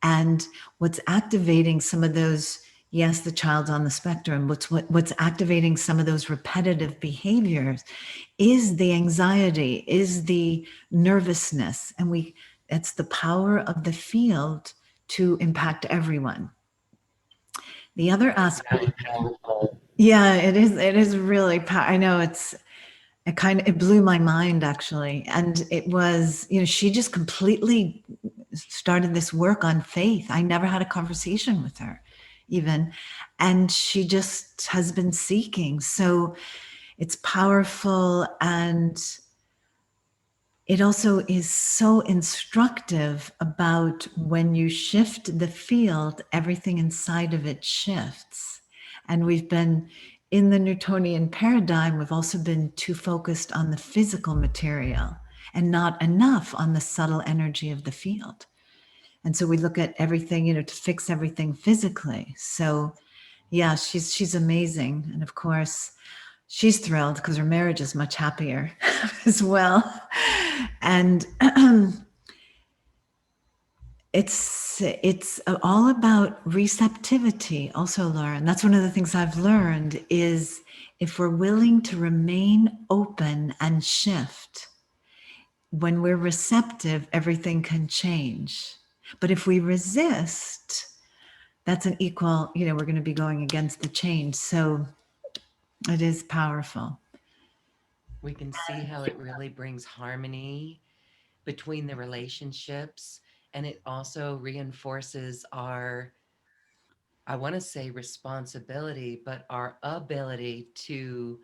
And what's activating some of those, yes, the child's on the spectrum, what's activating some of those repetitive behaviors is the anxiety, is the nervousness. And it's the power of the field to impact everyone. The other aspect, yeah, it is really, I know it blew my mind, actually. And it was, she just completely started this work on faith. I never had a conversation with her even, and she just has been seeking. So it's powerful, and it also is so instructive about when you shift the field, everything inside of it shifts. And we've been in the Newtonian paradigm, we've also been too focused on the physical material and not enough on the subtle energy of the field. And so we look at everything, to fix everything physically. So yeah, she's amazing. And of course, she's thrilled because her marriage is much happier as well. And it's all about receptivity also, Lauren. That's one of the things I've learned is if we're willing to remain open and shift, when we're receptive, everything can change. But if we resist, that's an equal, we're going to be going against the change. So it is powerful. We can see how it really brings harmony between the relationships, and it also reinforces our I want to say responsibility, but our ability to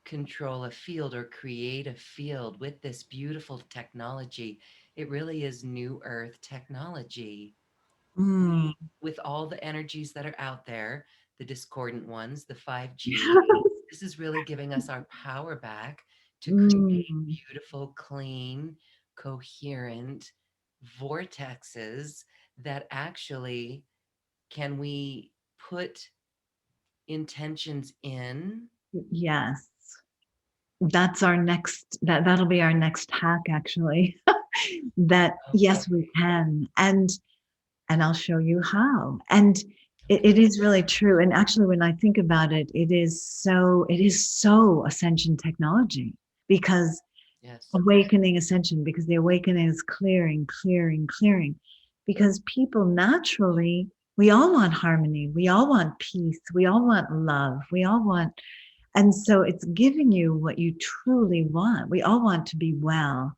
control a field or create a field with this beautiful technology. It really is new earth technology. Mm. We, with all the energies that are out there, the discordant ones, the 5G, this is really giving us our power back to create Mm. beautiful, clean, coherent vortexes that actually can we put intentions in. Yes. That's our next, that'll be our next hack actually. That Okay. yes, we can. And I'll show you how. And it is really true. And actually, when I think about it, it is so ascension technology, because Yes. awakening ascension, because the awakening is clearing, clearing, clearing. Because people naturally, we all want harmony, we all want peace, we all want love, we all want, and so it's giving you what you truly want. We all want to be well.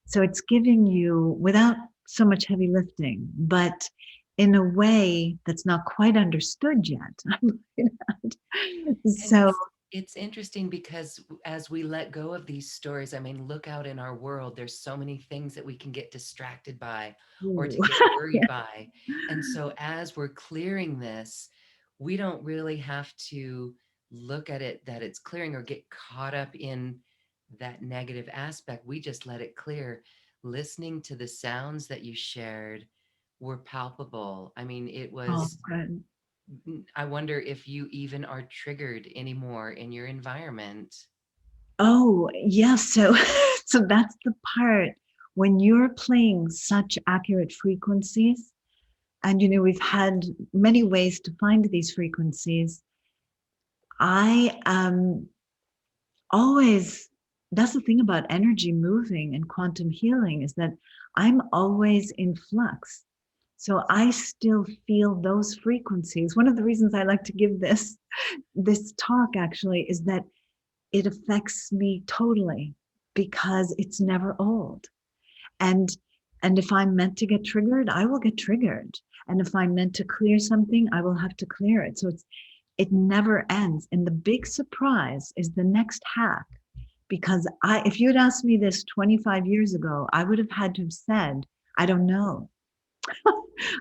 So it's giving you without so much heavy lifting, but in a way that's not quite understood yet. And So, it's interesting because as we let go of these stories, I mean, look out in our world, there's so many things that we can get distracted by or ooh, to get worried by. And so as we're clearing this, we don't really have to look at it that it's clearing or get caught up in that negative aspect. We just let it clear. Listening to the sounds that you shared were palpable. I mean, it oh, was, good. I wonder if you even are triggered anymore in your environment. Oh, yeah. So, so that's the part when you're playing such accurate frequencies. And, we've had many ways to find these frequencies. I always, that's the thing about energy moving and quantum healing, is that I'm always in flux. So I still feel those frequencies. One of the reasons I like to give this talk actually is that it affects me totally, because it's never old. And and if I'm meant to get triggered, I will get triggered. And if I'm meant to clear something, I will have to clear it. So it never ends. And the big surprise is the next hack, because if you'd asked me this 25 years ago, I would have had to have said, I don't know.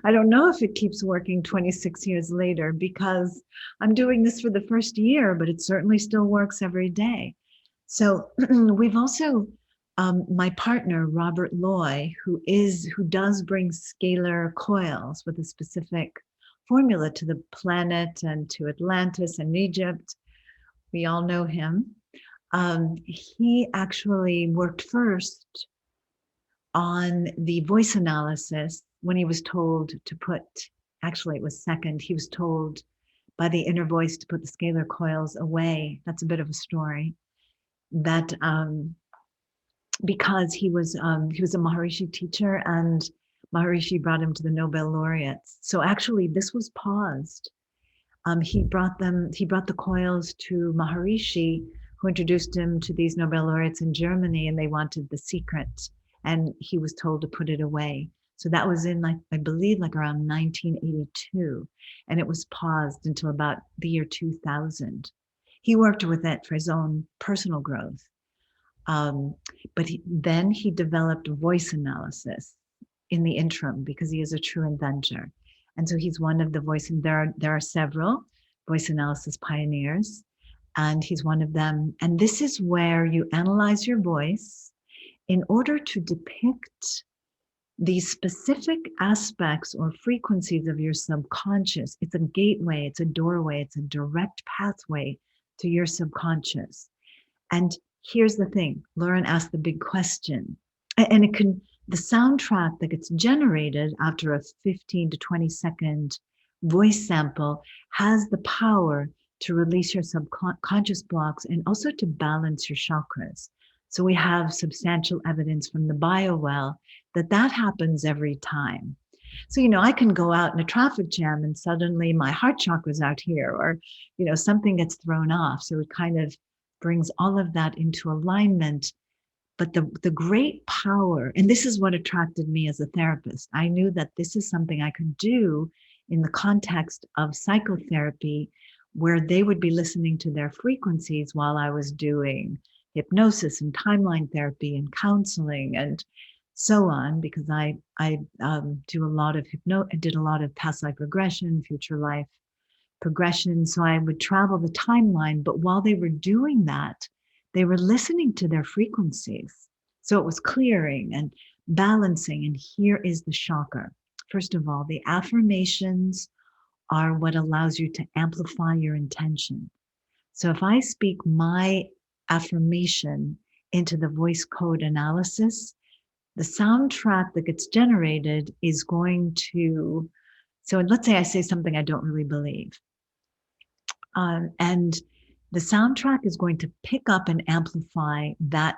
I don't know if it keeps working 26 years later, because I'm doing this for the first year, but it certainly still works every day. So we've also, my partner, Robert Loy, who does bring scalar coils with a specific formula to the planet and to Atlantis and Egypt. We all know him. He actually worked first on the voice analysis when he was told to put, actually, it was second, he was told by the inner voice to put the scalar coils away. That's a bit of a story. That because he was a Maharishi teacher, and Maharishi brought him to the Nobel laureates. So actually, this was paused. He brought the coils to Maharishi, who introduced him to these Nobel laureates in Germany, and they wanted the secret, and he was told to put it away. So that was in, like, I believe, like around 1982, and it was paused until about the year 2000. He worked with it for his own personal growth. But then he developed voice analysis in the interim, because he is a true inventor. And so he's one of the voice, and there are several voice analysis pioneers, and he's one of them. And this is where you analyze your voice in order to depict these specific aspects or frequencies of your subconscious. It's a gateway, it's a doorway, it's a direct pathway to your subconscious. And here's the thing, Lauren asked the big question, and the soundtrack that gets generated after a 15 to 20-second voice sample has the power to release your subconscious blocks and also to balance your chakras. So we have substantial evidence from the biowell that happens every time. So, I can go out in a traffic jam and suddenly my heart chakra's out here, or, something gets thrown off. So it kind of brings all of that into alignment. But the great power, and this is what attracted me as a therapist, I knew that this is something I could do in the context of psychotherapy, where they would be listening to their frequencies while I was doing hypnosis and timeline therapy and counseling and so on, because I do a lot of I did a lot of past life regression, future life progression. So I would travel the timeline, but while they were doing that, they were listening to their frequencies. So it was clearing and balancing. And here is the shocker. First of all, the affirmations are what allows you to amplify your intention. So if I speak my affirmation into the voice code analysis, the soundtrack that gets generated is going to, so let's say I say something I don't really believe. And the soundtrack is going to pick up and amplify that.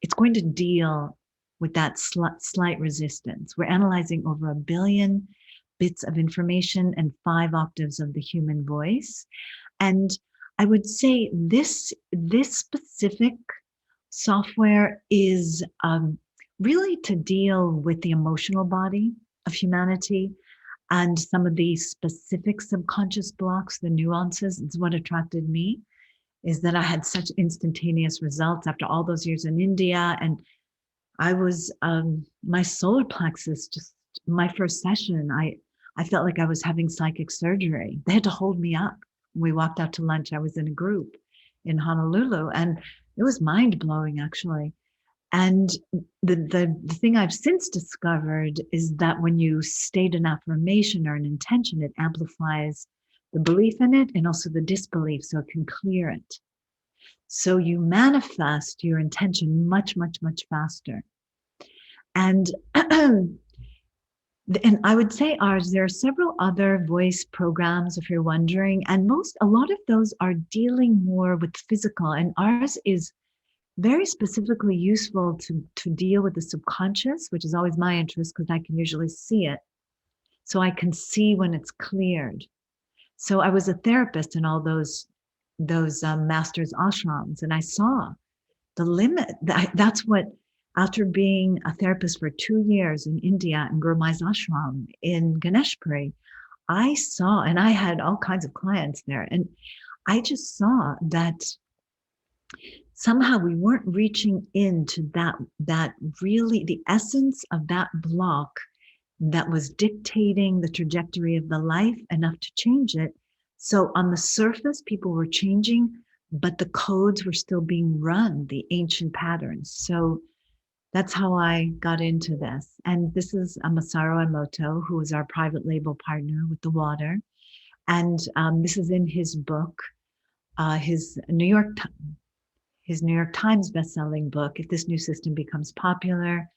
It's going to deal with that slight resistance. We're analyzing over 1 billion bits of information and 5 octaves of the human voice. And I would say this specific software is really to deal with the emotional body of humanity and some of the specific subconscious blocks, the nuances. It's what attracted me, is that I had such instantaneous results after all those years in India. And I was, my solar plexus, just my first session, I felt like I was having psychic surgery. They had to hold me up. When we walked out to lunch, I was in a group in Honolulu, and it was mind-blowing, actually. And the thing I've since discovered is that when you state an affirmation or an intention, it amplifies the belief in it and also the disbelief, so it can clear it. So you manifest your intention much, much, much faster. And and I would say ours, there are several other voice programs, if you're wondering, and a lot of those are dealing more with physical, and ours is very specifically useful to deal with the subconscious, which is always my interest because I can usually see it. So I can see when it's cleared. So I was a therapist in all those masters' ashrams, and I saw the limit. That's what, after being a therapist for 2 years in India and Gurmai's ashram in Ganeshpuri, I saw, and I had all kinds of clients there, and I just saw that somehow we weren't reaching into that really the essence of that block that was dictating the trajectory of the life enough to change it. So on the surface, people were changing, but the codes were still being run, the ancient patterns. So that's how I got into this. And this is Masaru Emoto, who is our private label partner with the water. And this is in his book, his New York Times bestselling book, If This New System Becomes Popular,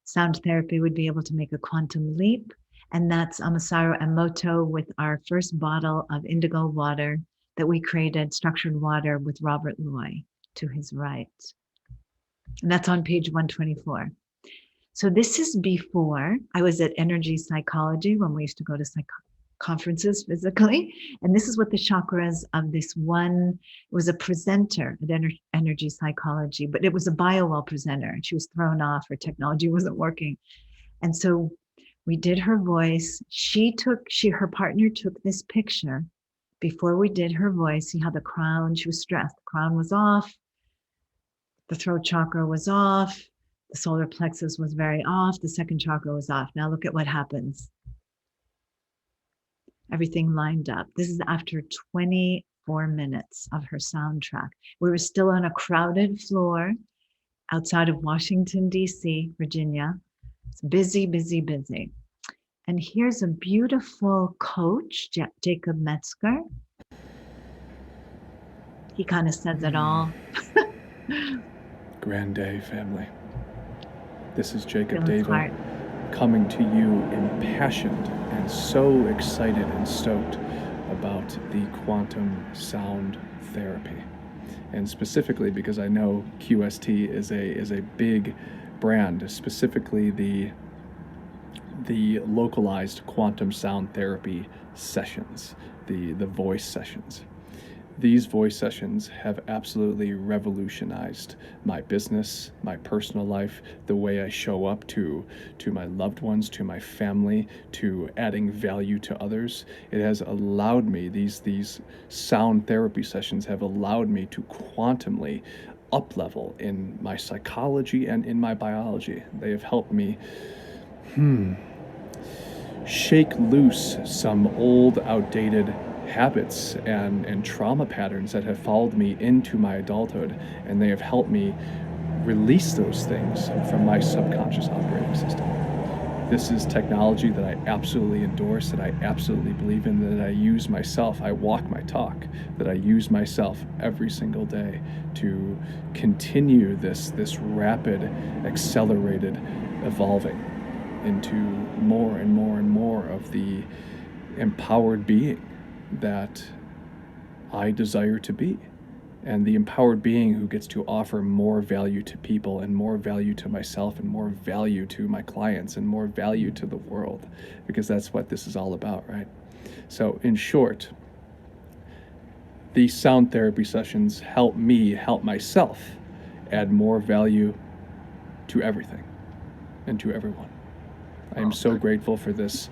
Sound Therapy Would Be Able to Make a Quantum Leap. And that's Masaru Emoto with our first bottle of indigo water that we created, structured water, with Robert Loy to his right. And that's on page 124. So this is before I was at Energy Psychology, when we used to go to conferences physically. And this is what the chakras of this one, it was a presenter at Energy Psychology, but it was a biowell presenter. And she was thrown off, her technology wasn't working. And so we did her voice. Her partner took this picture before we did her voice. See how the crown, she was stressed. The crown was off. The throat chakra was off. The solar plexus was very off. The second chakra was off. Now look at what happens. Everything lined up. This is after 24 minutes of her soundtrack. We were still on a crowded floor outside of Washington, D.C., Virginia. It's busy, busy, busy. And here's a beautiful coach, Jacob Metzger. He kind of says it all. Grand day, family. This is Jacob Dava coming to you impassioned and so excited and stoked about the quantum sound therapy. And specifically because I know QST is a big brand, specifically the localized quantum sound therapy sessions, the voice sessions. these voice sessions have absolutely revolutionized my business, my personal life, the way I show up to my loved ones, to my family, to adding value to others. It has allowed me, these sound therapy sessions have allowed me to quantumly up level in my psychology and in my biology. They have helped me shake loose some old, outdated habits and trauma patterns that have followed me into my adulthood, and they have helped me release those things from my subconscious operating system. This is technology that I absolutely endorse, that I absolutely believe in, that I use myself. I walk my talk, that I use myself every single day to continue this rapid, accelerated evolving into more and more and more of the empowered being that I desire to be, and the empowered being who gets to offer more value to people and more value to myself and more value to my clients and more value to the world, because that's what this is all about, right? So in short, these sound therapy sessions help me help myself add more value to everything and to everyone. I am so grateful for this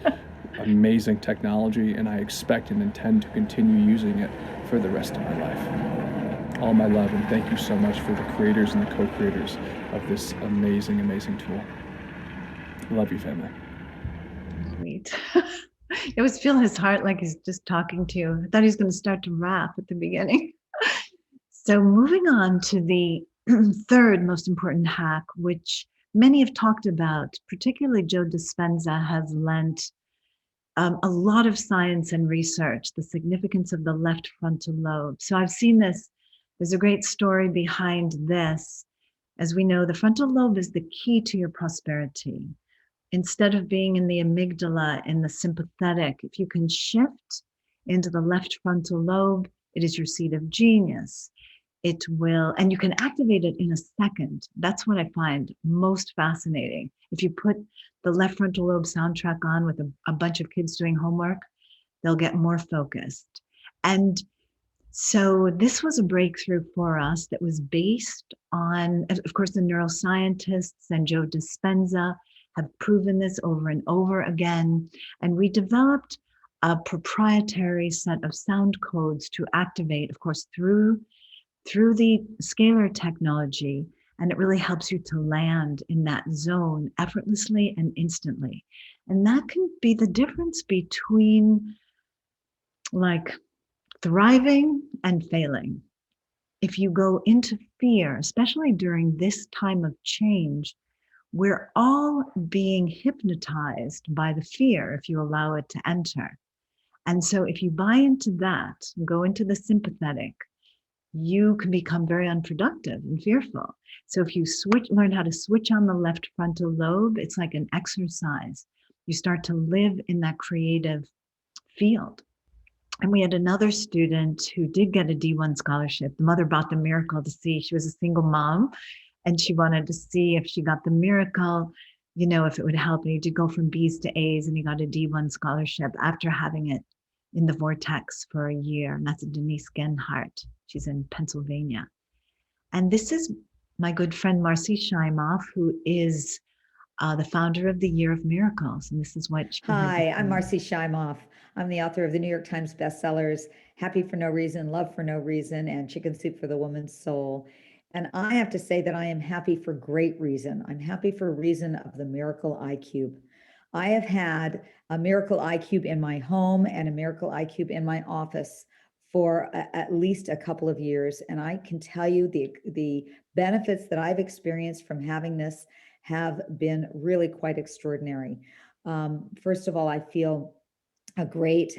amazing technology, and I expect and intend to continue using it for the rest of my life. All my love, and thank you so much for the creators and the co-creators of this amazing, amazing tool. Love you, family. Sweet. It was feel his heart like he's just talking to you. I thought he was going to start to rap at the beginning. So moving on to the third most important hack, which many have talked about, particularly Joe Dispenza has lent a lot of science and research, the significance of the left frontal lobe. So I've seen this. There's a great story behind this. As we know, the frontal lobe is the key to your prosperity. Instead of being in the amygdala, in the sympathetic, if you can shift into the left frontal lobe, it is your seat of genius. It will, and you can activate it in a second. That's what I find most fascinating. If you put the left frontal lobe soundtrack on with a bunch of kids doing homework, they'll get more focused. And so this was a breakthrough for us that was based on, of course, the neuroscientists and Joe Dispenza have proven this over and over again. And we developed a proprietary set of sound codes to activate, of course, through the scalar technology, and it really helps you to land in that zone effortlessly and instantly. And that can be the difference between like thriving and failing. If you go into fear, especially during this time of change, we're all being hypnotized by the fear if you allow it to enter. And so if you buy into that, go into the sympathetic, you can become very unproductive and fearful. So if you learn how to switch on the left frontal lobe, it's like an exercise. You start to live in that creative field. And we had another student who did get a D1 scholarship. The mother brought the miracle to see. She was a single mom, and she wanted to see if she got the miracle, if it would help. And he did go from B's to A's, and he got a D1 scholarship after having it in the vortex for a year. And that's Denise Genhart. She's in Pennsylvania. And this is my good friend, Marcy Scheimoff, who is the founder of the Year of Miracles. And this is what she Hi, I'm Marcy Scheimoff. I'm the author of the New York Times bestsellers, Happy for No Reason, Love for No Reason, and Chicken Soup for the Woman's Soul. And I have to say that I am happy for great reason. I'm happy for reason of the Miracle iQube. I have had a Miracle iQube in my home and a Miracle iQube in my office for at least a couple of years. And I can tell you the benefits that I've experienced from having this have been really quite extraordinary. First of all, I feel a great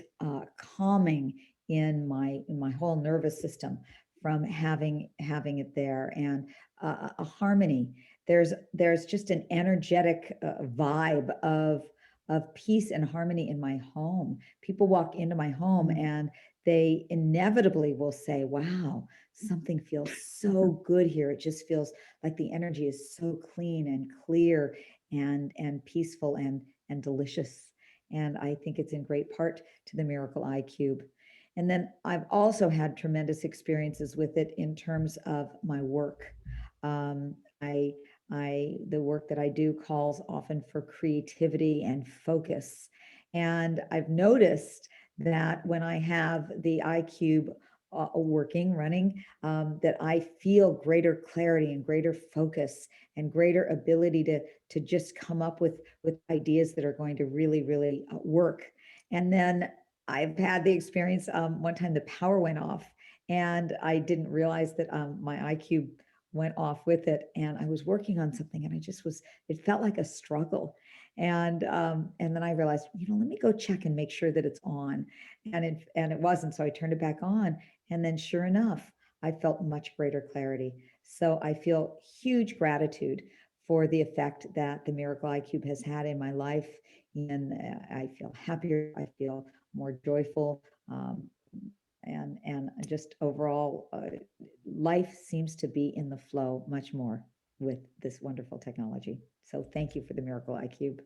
calming in my whole nervous system from having it there, and a harmony. There's just an energetic vibe of peace and harmony in my home. People walk into my home and they inevitably will say, wow, something feels so good here. It just feels like the energy is so clean and clear and peaceful and delicious. And I think it's in great part to the Miracle iQube. And then I've also had tremendous experiences with it in terms of my work. Um, I, the work that I do calls often for creativity and focus. And I've noticed that when I have the iQube running, that I feel greater clarity and greater focus and greater ability to just come up with ideas that are going to really, really work. And then I've had the experience, one time the power went off and I didn't realize that my iQube went off with it, and I was working on something and it felt like a struggle. And then I realized, let me go check and make sure that it's on. And it wasn't. So I turned it back on. And then sure enough, I felt much greater clarity. So I feel huge gratitude for the effect that the Miracle iQube has had in my life. And I feel happier. I feel more joyful. And just overall, life seems to be in the flow much more with this wonderful technology. So thank you for the Miracle iQube.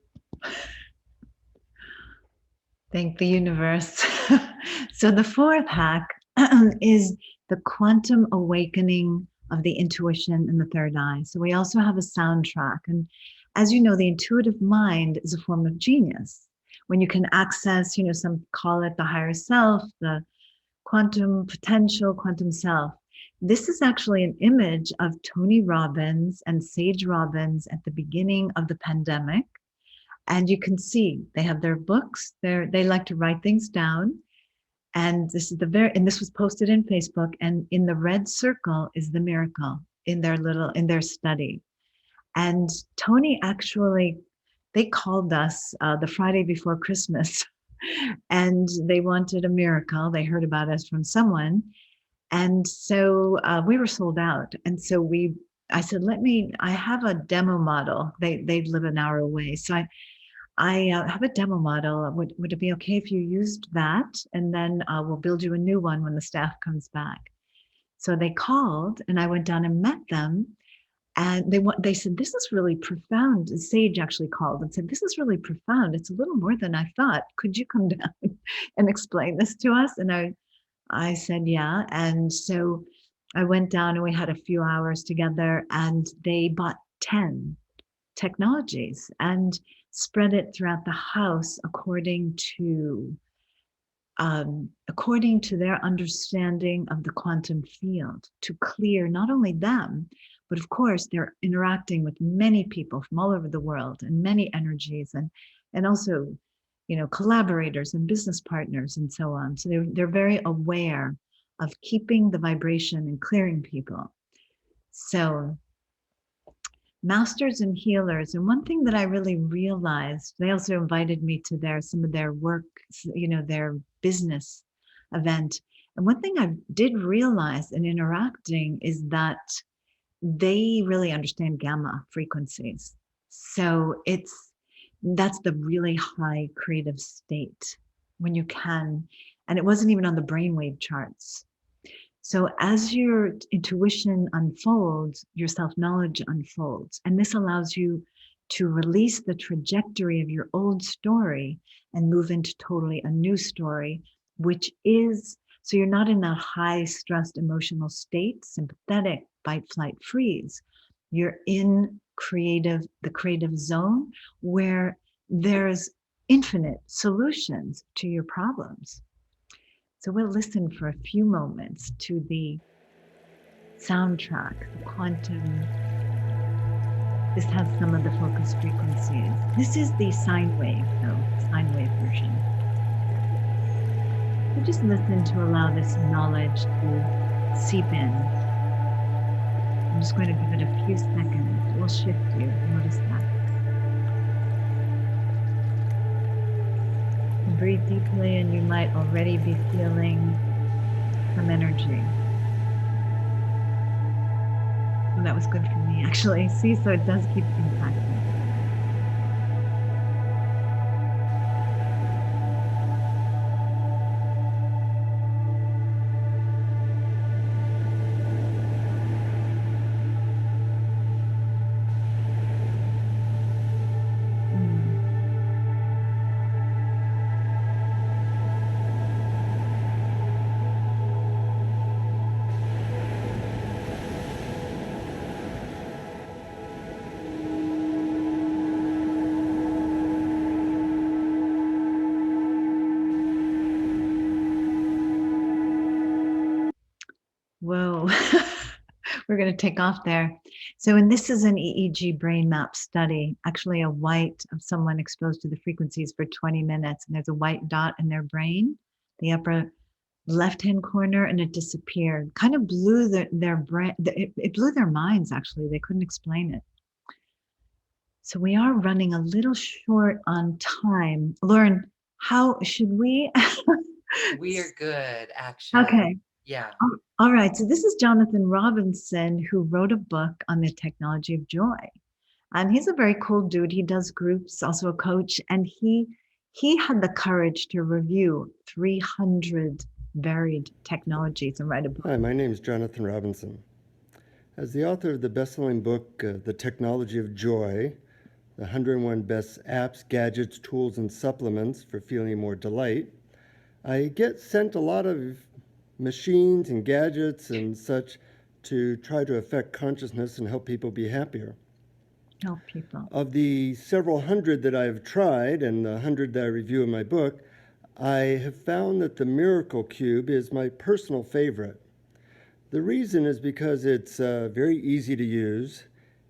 Thank the universe. So the fourth hack is the quantum awakening of the intuition in the third eye. So we also have a soundtrack. And as you know, the intuitive mind is a form of genius. When you can access, some call it the higher self, the quantum potential, quantum self. This is actually an image of Tony Robbins and Sage Robbins at the beginning of the pandemic. And you can see they have their books. They like to write things down. And this is and this was posted in Facebook. And in the red circle is the miracle in their study. And Tony they called us the Friday before Christmas, and they wanted a miracle. They heard about us from someone. And so we were sold out. And so I said, I have a demo model. They live an hour away. So I have a demo model. Would it be okay if you used that? And then we'll build you a new one when the staff comes back. So they called, and I went down and met them. And they said, this is really profound. Sage actually called and said, this is really profound. It's a little more than I thought. Could you come down and explain this to us? And I said, yeah. And so I went down and we had a few hours together, and they bought 10 technologies and spread it throughout the house according to their understanding of the quantum field, to clear not only them, but of course they're interacting with many people from all over the world and many energies, and also, collaborators and business partners and so on. So they're very aware of keeping the vibration and clearing people. So masters and healers. And one thing that I really realized, they also invited me to some of their work, their business event. And one thing I did realize in interacting is that they really understand gamma frequencies. So that's the really high creative state when you can, and it wasn't even on the brainwave charts. So as your intuition unfolds, your self-knowledge unfolds. And this allows you to release the trajectory of your old story and move into totally a new story, which is, so you're not in that high stressed emotional state, sympathetic, fight, flight, freeze. You're in the creative zone where there's infinite solutions to your problems. So we'll listen for a few moments to the soundtrack, the quantum. This has some of the focus frequencies. This is the sine wave, though, sine wave version. So just listen to allow this knowledge to seep in. I'm just going to give it a few seconds. It will shift you. Notice that. Breathe deeply, and you might already be feeling some energy. Well, that was good for me, actually. See, so it does keep impacting. Whoa. We're going to take off there. So, and this is an EEG brain map study, actually a white of someone exposed to the frequencies for 20 minutes. And there's a white dot in their brain, the upper left-hand corner, and it disappeared. Kind of blew their brain, it blew their minds, actually. They couldn't explain it. So we are running a little short on time. Lauren, how should we? We are good, actually. Okay. Yeah. All right. So this is Jonathan Robinson, who wrote a book on the technology of joy. And he's a very cool dude. He does groups, also a coach. And he had the courage to review 300 varied technologies and write a book. Hi, my name is Jonathan Robinson. As the author of the best-selling book, The Technology of Joy, the 101 Best Apps, Gadgets, Tools, and Supplements for Feeling More Delight, I get sent a lot of machines and gadgets and such to try to affect consciousness and help people be happier. Help people. Of the several hundred that I've tried and the 100 that I review in my book, I have found that the Miracle Cube is my personal favorite. The reason is because it's very easy to use.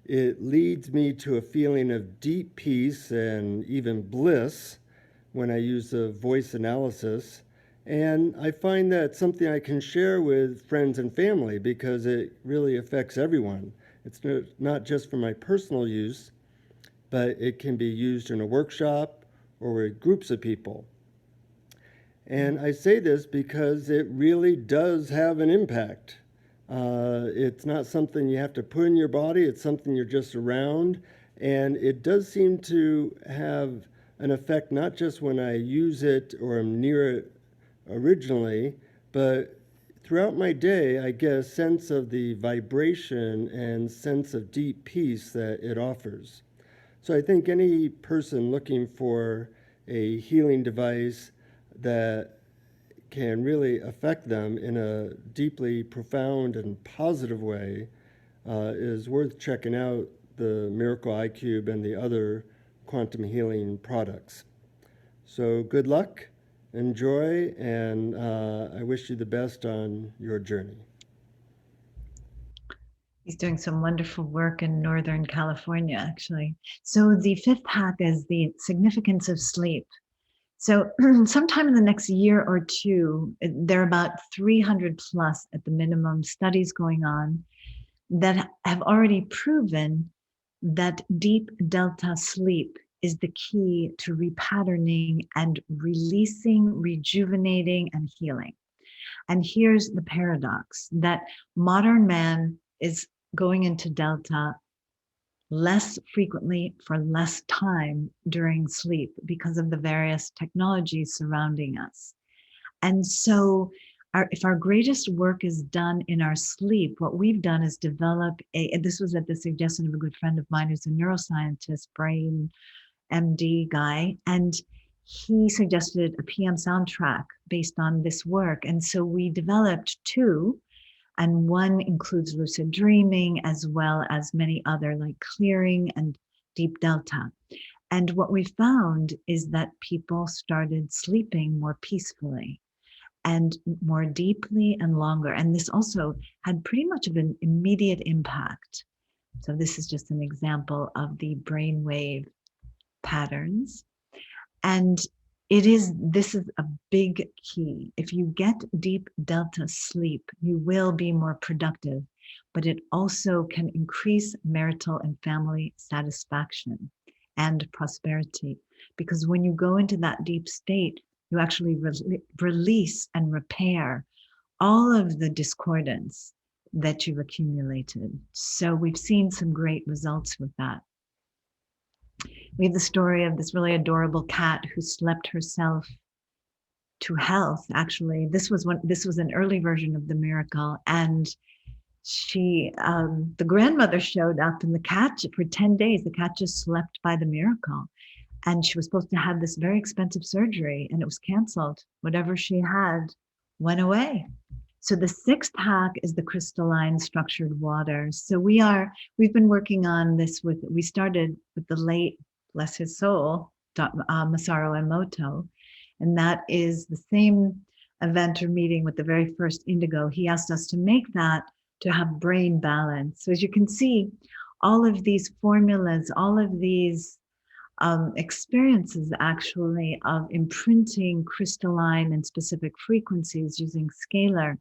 It leads me to a feeling of deep peace and even bliss when I use the voice analysis. And I find that something I can share with friends and family because it really affects everyone. It's not just for my personal use, but it can be used in a workshop or with groups of people. And I say this because it really does have an impact. It's not something you have to put in your body, it's something you're just around. And it does seem to have an effect not just when I use it or am near it originally, but throughout my day, I get a sense of the vibration and sense of deep peace that it offers. So I think any person looking for a healing device that can really affect them in a deeply profound and positive way is worth checking out the Miracle iQube and the other quantum healing products. So good luck, enjoy, and I wish you the best on your journey. He's doing some wonderful work in Northern California, actually. So the fifth hack is the significance of sleep. So sometime in the next year or two, there are about 300 plus at the minimum studies going on that have already proven that deep delta sleep is the key to repatterning and releasing, rejuvenating, and healing. And here's the paradox that modern man is going into delta less frequently for less time during sleep because of the various technologies surrounding us. And so if our greatest work is done in our sleep, what we've done is develop and this was at the suggestion of a good friend of mine who's a neuroscientist, brain MD guy, and he suggested a PM soundtrack based on this work. And so we developed two, and one includes lucid dreaming as well as many other like clearing and deep delta. And what we found is that people started sleeping more peacefully and more deeply and longer. And this also had pretty much of an immediate impact. So this is just an example of the brainwave patterns. And this is a big key. If you get deep delta sleep, you will be more productive, but it also can increase marital and family satisfaction and prosperity. Because when you go into that deep state, you actually release and repair all of the discordance that you've accumulated. So we've seen some great results with that. We have the story of this really adorable cat who slept herself to health. Actually, this was an early version of the miracle, and the grandmother showed up, and the cat for 10 days, the cat just slept by the miracle, and she was supposed to have this very expensive surgery, and it was canceled. Whatever she had went away. So the sixth hack is the crystalline structured water. So we've been working on this we started with the late, bless his soul, Masaru Emoto. And that is the same event or meeting with the very first indigo, he asked us to make that to have brain balance. So as you can see, all of these formulas, all of these experiences actually of imprinting crystalline and specific frequencies using scalar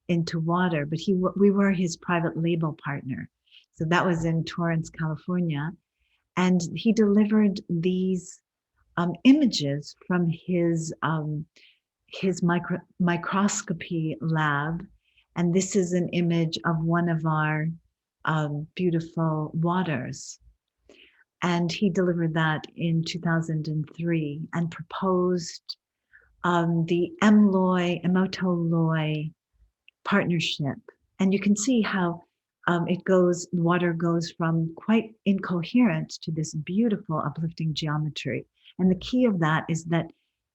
into water, but we were his private label partner. So that was in Torrance, California. And he delivered these images from his microscopy lab. And this is an image of one of our beautiful waters. And he delivered that in 2003 and proposed the Emoto-Loy partnership. And you can see how water goes from quite incoherent to this beautiful uplifting geometry. And the key of that is that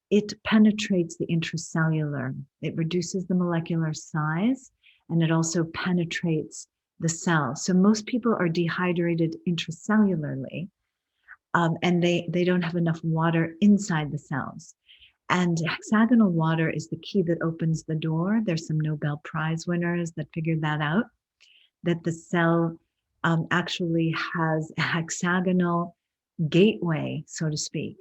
it penetrates the intracellular. It reduces the molecular size, and it also penetrates the cell. So most people are dehydrated intracellularly, and they don't have enough water inside the cells. And hexagonal water is the key that opens the door. There's some Nobel Prize winners that figured that out, that the cell actually has a hexagonal gateway, so to speak.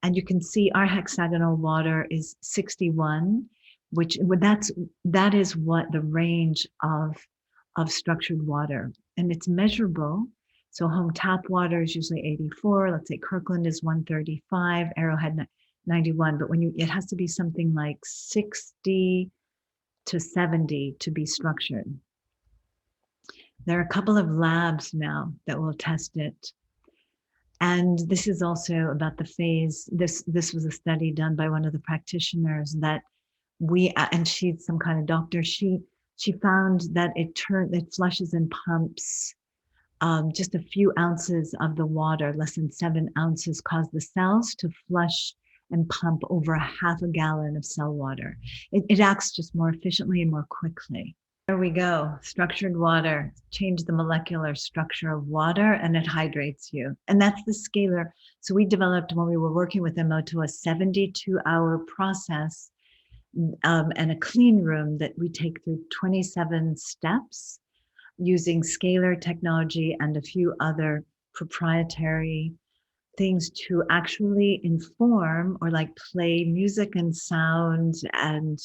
And you can see our hexagonal water is 61, that is what the range of structured water, and it's measurable. So home tap water is usually 84. Let's say Kirkland is 135, Arrowhead 91. But it has to be something like 60 to 70 to be structured. There are a couple of labs now that will test it. And this is also about the phase. This was a study done by one of the practitioners that and she's some kind of doctor. She found that it flushes and pumps just a few ounces of the water, less than 7 ounces, cause the cells to flush and pump over a half a gallon of cell water. It acts just more efficiently and more quickly. There we go. Structured water. Change the molecular structure of water and it hydrates you. And that's the scalar. So we developed, when we were working with Emoto, a 72-hour process and a clean room that we take through 27 steps using scalar technology and a few other proprietary things to actually inform or like play music and sound and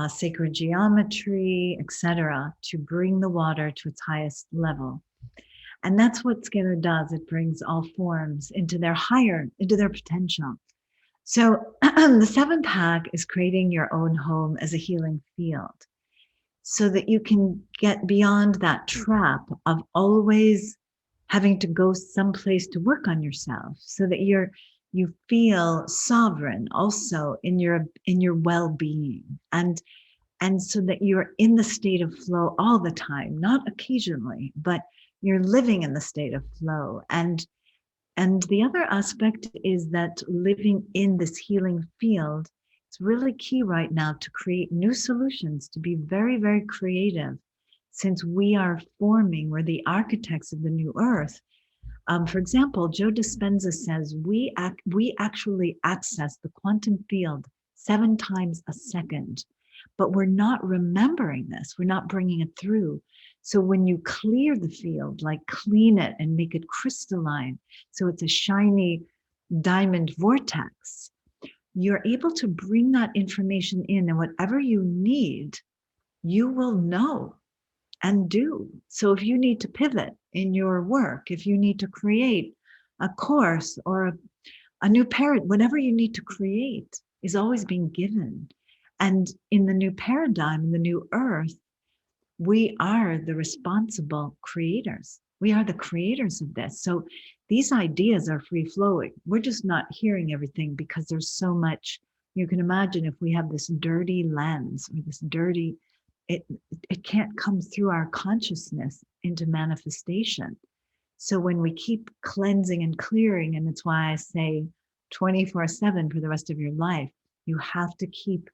sacred geometry, etc., to bring the water to its highest level. And that's what scalar does. It brings all forms into their potential. So the 7 pack is creating your own home as a healing field so that you can get beyond that trap of always having to go someplace to work on yourself, so that you feel sovereign also in your well-being, and so that you're in the state of flow all the time, not occasionally, but you're living in the state of flow. And the other aspect is that living in this healing field, it's really key right now to create new solutions, to be very, very creative, since we're the architects of the new earth. For example, Joe Dispenza says we actually access the quantum field 7 times a second, but we're not remembering this. We're not bringing it through. So when you clear the field, like clean it and make it crystalline, so it's a shiny diamond vortex, you're able to bring that information in, and whatever you need, you will know and do. So if you need to pivot in your work, if you need to create a course or a new paradigm, whatever you need to create is always being given. And in the new paradigm, in the new earth, we are the responsible creators. We are the creators of this. So these ideas are free flowing. We're just not hearing everything because there's so much. You can imagine if we have this dirty lens or this dirty, it can't come through our consciousness into manifestation. So when we keep cleansing and clearing, and it's why I say 24/7 for the rest of your life, you have to keep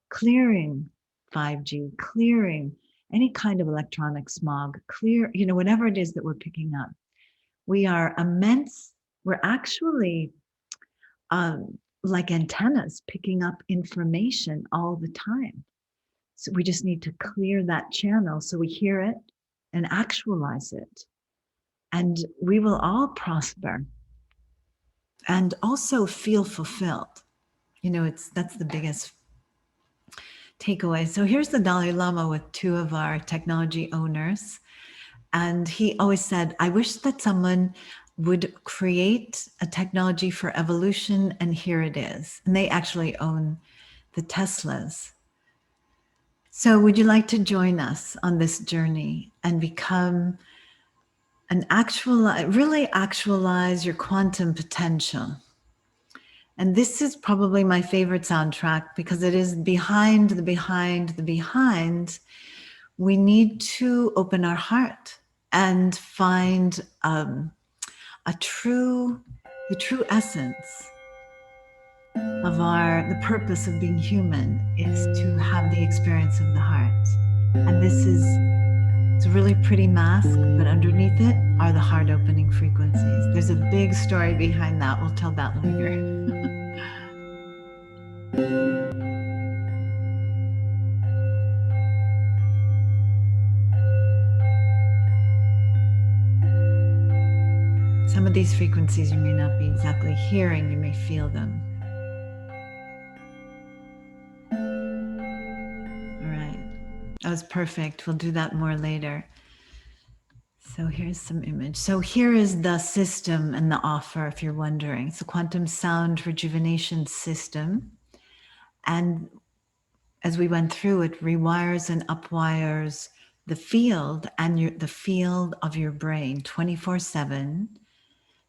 clearing 5G, clearing any kind of electronic smog, whatever it is that we're picking up. We are immense. We're actually like antennas picking up information all the time. So we just need to clear that channel so we hear it and actualize it. And we will all prosper and also feel fulfilled. You know, that's the biggest takeaway. So here's the Dalai Lama with two of our technology owners. And he always said, I wish that someone would create a technology for evolution, and here it is. And they actually own the Teslas. So would you like to join us on this journey and become really actualize your quantum potential? And this is probably my favorite soundtrack because it is behind the behind. We need to open our heart and find the true essence of the purpose of being human is to have the experience of the heart. And it's a really pretty mask, but underneath it are the heart opening frequencies. There's a big story behind that. We'll tell that later. Some of these frequencies you may not be exactly hearing, you may feel them. All right, that was perfect. We'll do that more later. So here's some image. So here is the system and the offer, if you're wondering. It's a quantum sound rejuvenation system. And as we went through, it rewires and upwires the field and the field of your brain 24/7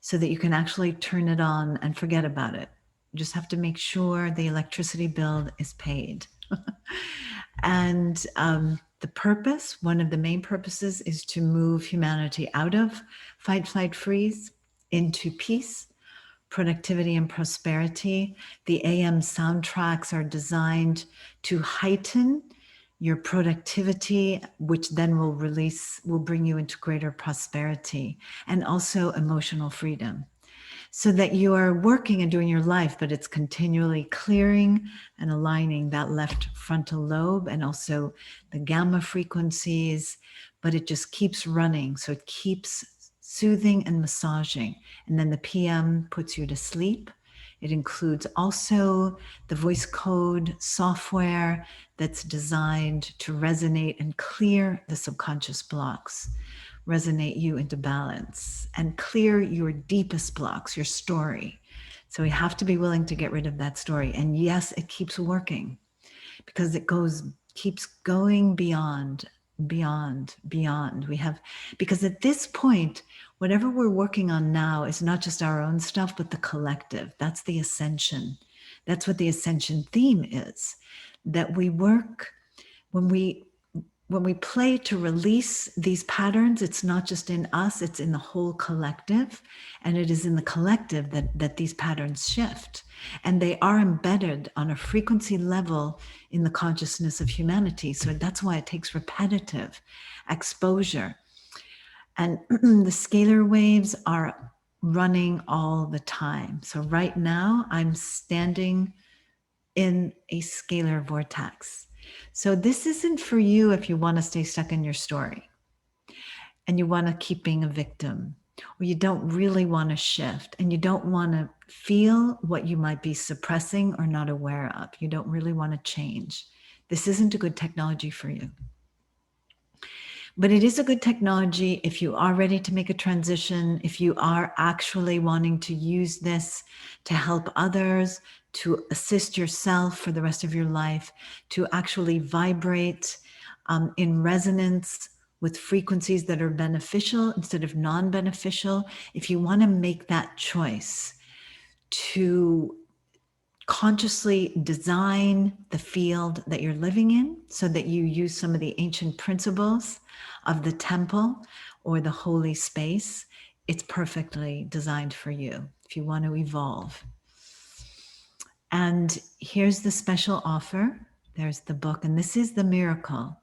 so that you can actually turn it on and forget about it. You just have to make sure the electricity bill is paid. And the purpose, one of the main purposes, is to move humanity out of fight, flight, freeze into peace, productivity, and prosperity. The AM soundtracks are designed to heighten your productivity, which then will bring you into greater prosperity and also emotional freedom, so that you are working and doing your life, but it's continually clearing and aligning that left frontal lobe and also the gamma frequencies, but it just keeps running. So it keeps soothing and massaging. And then the PM puts you to sleep. It includes also the voice code software that's designed to resonate and clear the subconscious blocks, resonate you into balance, and clear your deepest blocks, your story. So we have to be willing to get rid of that story. And yes, it keeps working because it keeps going beyond. Because at this point, whatever we're working on now is not just our own stuff, but the collective. That's the ascension. That's what the ascension theme is, that we work when we play to release these patterns. It's not just in us, it's in the whole collective. And it is in the collective that these patterns shift. And they are embedded on a frequency level in the consciousness of humanity. So that's why it takes repetitive exposure. And the scalar waves are running all the time. So right now I'm standing in a scalar vortex. So this isn't for you if you want to stay stuck in your story and you want to keep being a victim, or you don't really want to shift and you don't want to feel what you might be suppressing or not aware of. You don't really want to change. This isn't a good technology for you. But it is a good technology if you are ready to make a transition, if you are actually wanting to use this to help others, to assist yourself for the rest of your life, to actually vibrate in resonance with frequencies that are beneficial instead of non-beneficial. If you want to make that choice to consciously design the field that you're living in so that you use some of the ancient principles of the temple or the holy space, it's perfectly designed for you if you want to evolve. And here's the special offer. There's the book, and this is the miracle.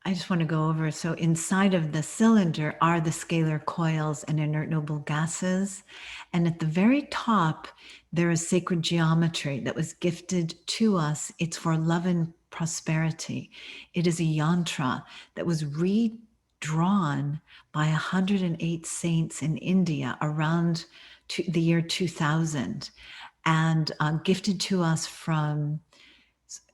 I just want to go over. So inside of the cylinder are the scalar coils and inert noble gases. And at the very top, there is sacred geometry that was gifted to us. It's for love and prosperity. It is a yantra that was redrawn by 108 saints in India around the year 2000 and gifted to us from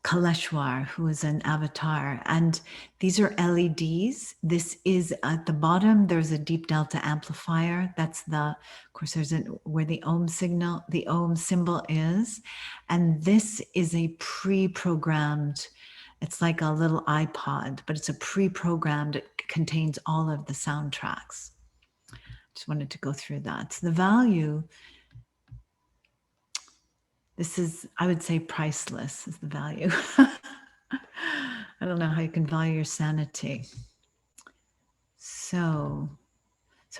Kaleshwar, who is an avatar. And these are LEDs. This is at the bottom, there's a deep delta amplifier. That's of course, there's where the ohm signal, the ohm symbol is. And this is a pre-programmed, it's like a little iPod, but it's a pre-programmed, it contains all of the soundtracks. Just wanted to go through that. So the value, this is, I would say, priceless is the value. I don't know how you can value your sanity. So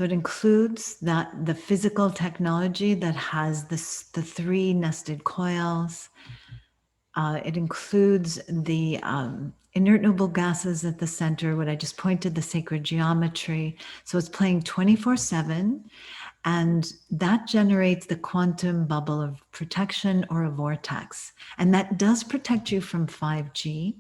it includes the physical technology that has the 3 nested coils. It includes the inert noble gases at the center, what I just pointed, the sacred geometry. So it's playing 24/7. And that generates the quantum bubble of protection or a vortex. And that does protect you from 5G.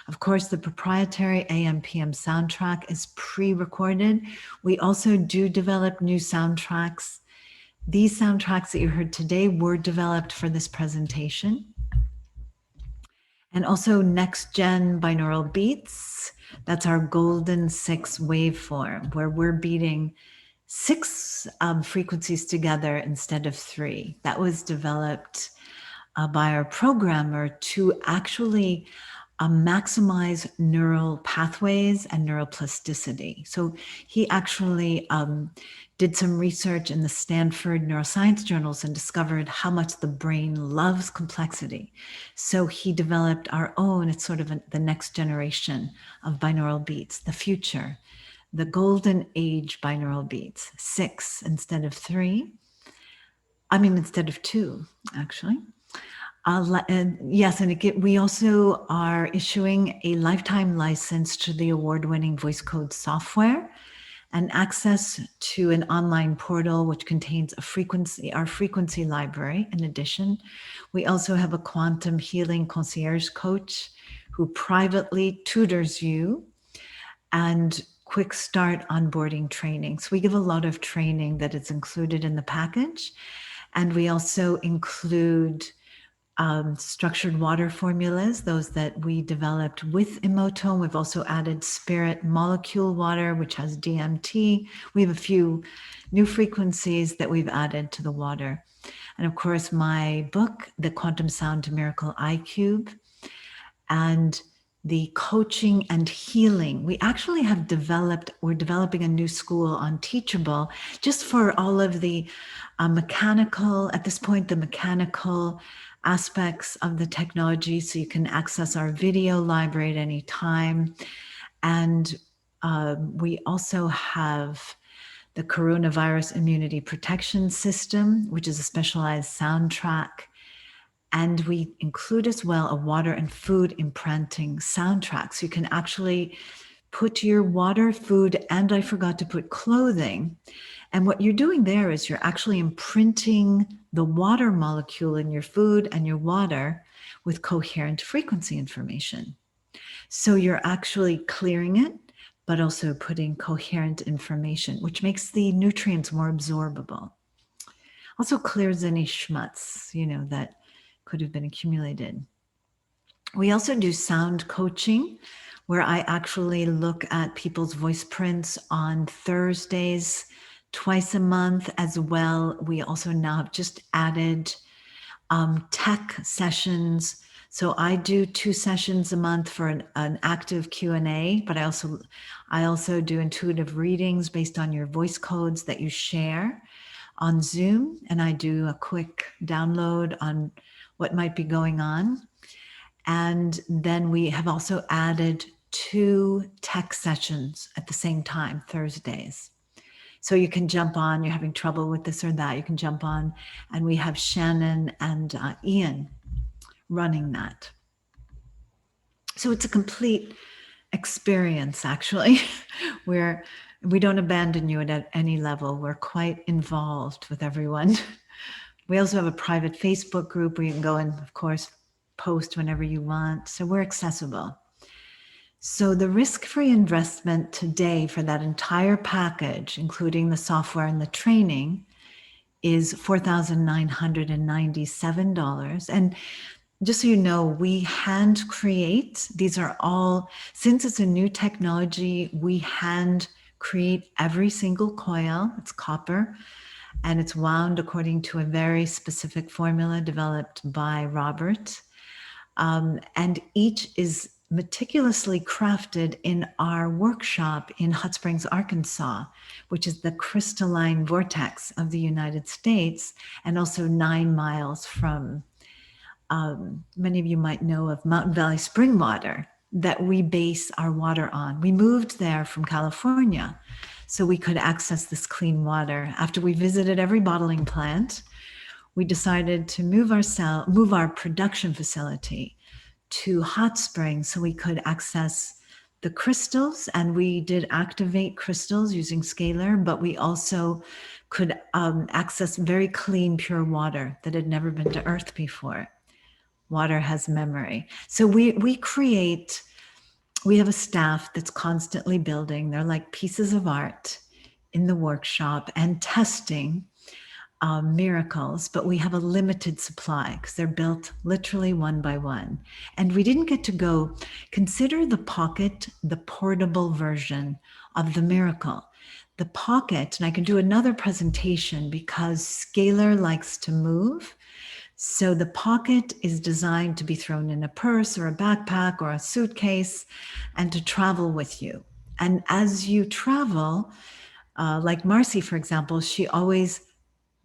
Of course, the proprietary AM/PM soundtrack is pre-recorded. We also do develop new soundtracks. These soundtracks that you heard today were developed for this presentation. And also next gen binaural beats. That's our golden 6 waveform, where we're beating 6 frequencies together instead of 3. That was developed by our programmer to actually maximize neural pathways and neuroplasticity. So he actually did some research in the Stanford Neuroscience journals and discovered how much the brain loves complexity. So he developed our own, it's sort of the next generation of binaural beats, the future. The golden age binaural beats, 6 instead of 3. I mean, instead of 2, actually. Yes, and we also are issuing a lifetime license to the award-winning voice code software and access to an online portal which contains our frequency library. In addition, we also have a quantum healing concierge coach who privately tutors you and quick start onboarding training. So we give a lot of training that is included in the package. And we also include structured water formulas, those that we developed with Emoto. We've also added spirit molecule water, which has DMT. We have a few new frequencies that we've added to the water. And of course, my book, The Quantum Sound Miracle iQube, and the coaching and healing. We actually have we're developing a new school on Teachable, just for all of the mechanical, at this point, the mechanical aspects of the technology, so you can access our video library at any time. And we also have the coronavirus immunity protection system, which is a specialized soundtrack. And we include as well a water and food imprinting soundtrack. So you can actually put your water, food, and I forgot to put clothing. And what you're doing there is you're actually imprinting the water molecule in your food and your water with coherent frequency information. So you're actually clearing it, but also putting coherent information, which makes the nutrients more absorbable. Also clears any schmutz, that could have been accumulated. We also do sound coaching, where I actually look at people's voice prints on Thursdays, twice a month as well. We also now have just added tech sessions. So I do 2 sessions a month for an active Q&A, but I also do intuitive readings based on your voice codes that you share on Zoom. And I do a quick download on what might be going on. And then we have also added 2 tech sessions at the same time, Thursdays. So you can jump on, you're having trouble with this or that, you can jump on, and we have Shannon and Ian running that. So it's a complete experience, actually. We don't abandon you at any level. We're quite involved with everyone. We also have a private Facebook group where you can go and, of course, post whenever you want. So we're accessible. So the risk-free investment today for that entire package, including the software and the training, is $4,997. And just so you know, we hand create, these are all, since it's a new technology, we hand create every single coil. It's copper, and it's wound according to a very specific formula developed by Robert. And each is meticulously crafted in our workshop in Hot Springs, Arkansas, which is the crystalline vortex of the United States, and also 9 miles from, many of you might know of Mountain Valley Spring Water that we base our water on. We moved there from California so we could access this clean water. After we visited every bottling plant, we decided to move our production facility to Hot Springs so we could access the crystals, and we did activate crystals using scalar, but we also could access very clean, pure water that had never been to Earth before. Water has memory. So we have a staff that's constantly building. They're like pieces of art in the workshop and testing miracles, but we have a limited supply because they're built literally one by one. And we didn't get to go, consider the pocket, the portable version of the miracle. The pocket, and I can do another presentation because scalar likes to move. So the pocket is designed to be thrown in a purse or a backpack or a suitcase and to travel with you. And as you travel, like Marcy, for example, she always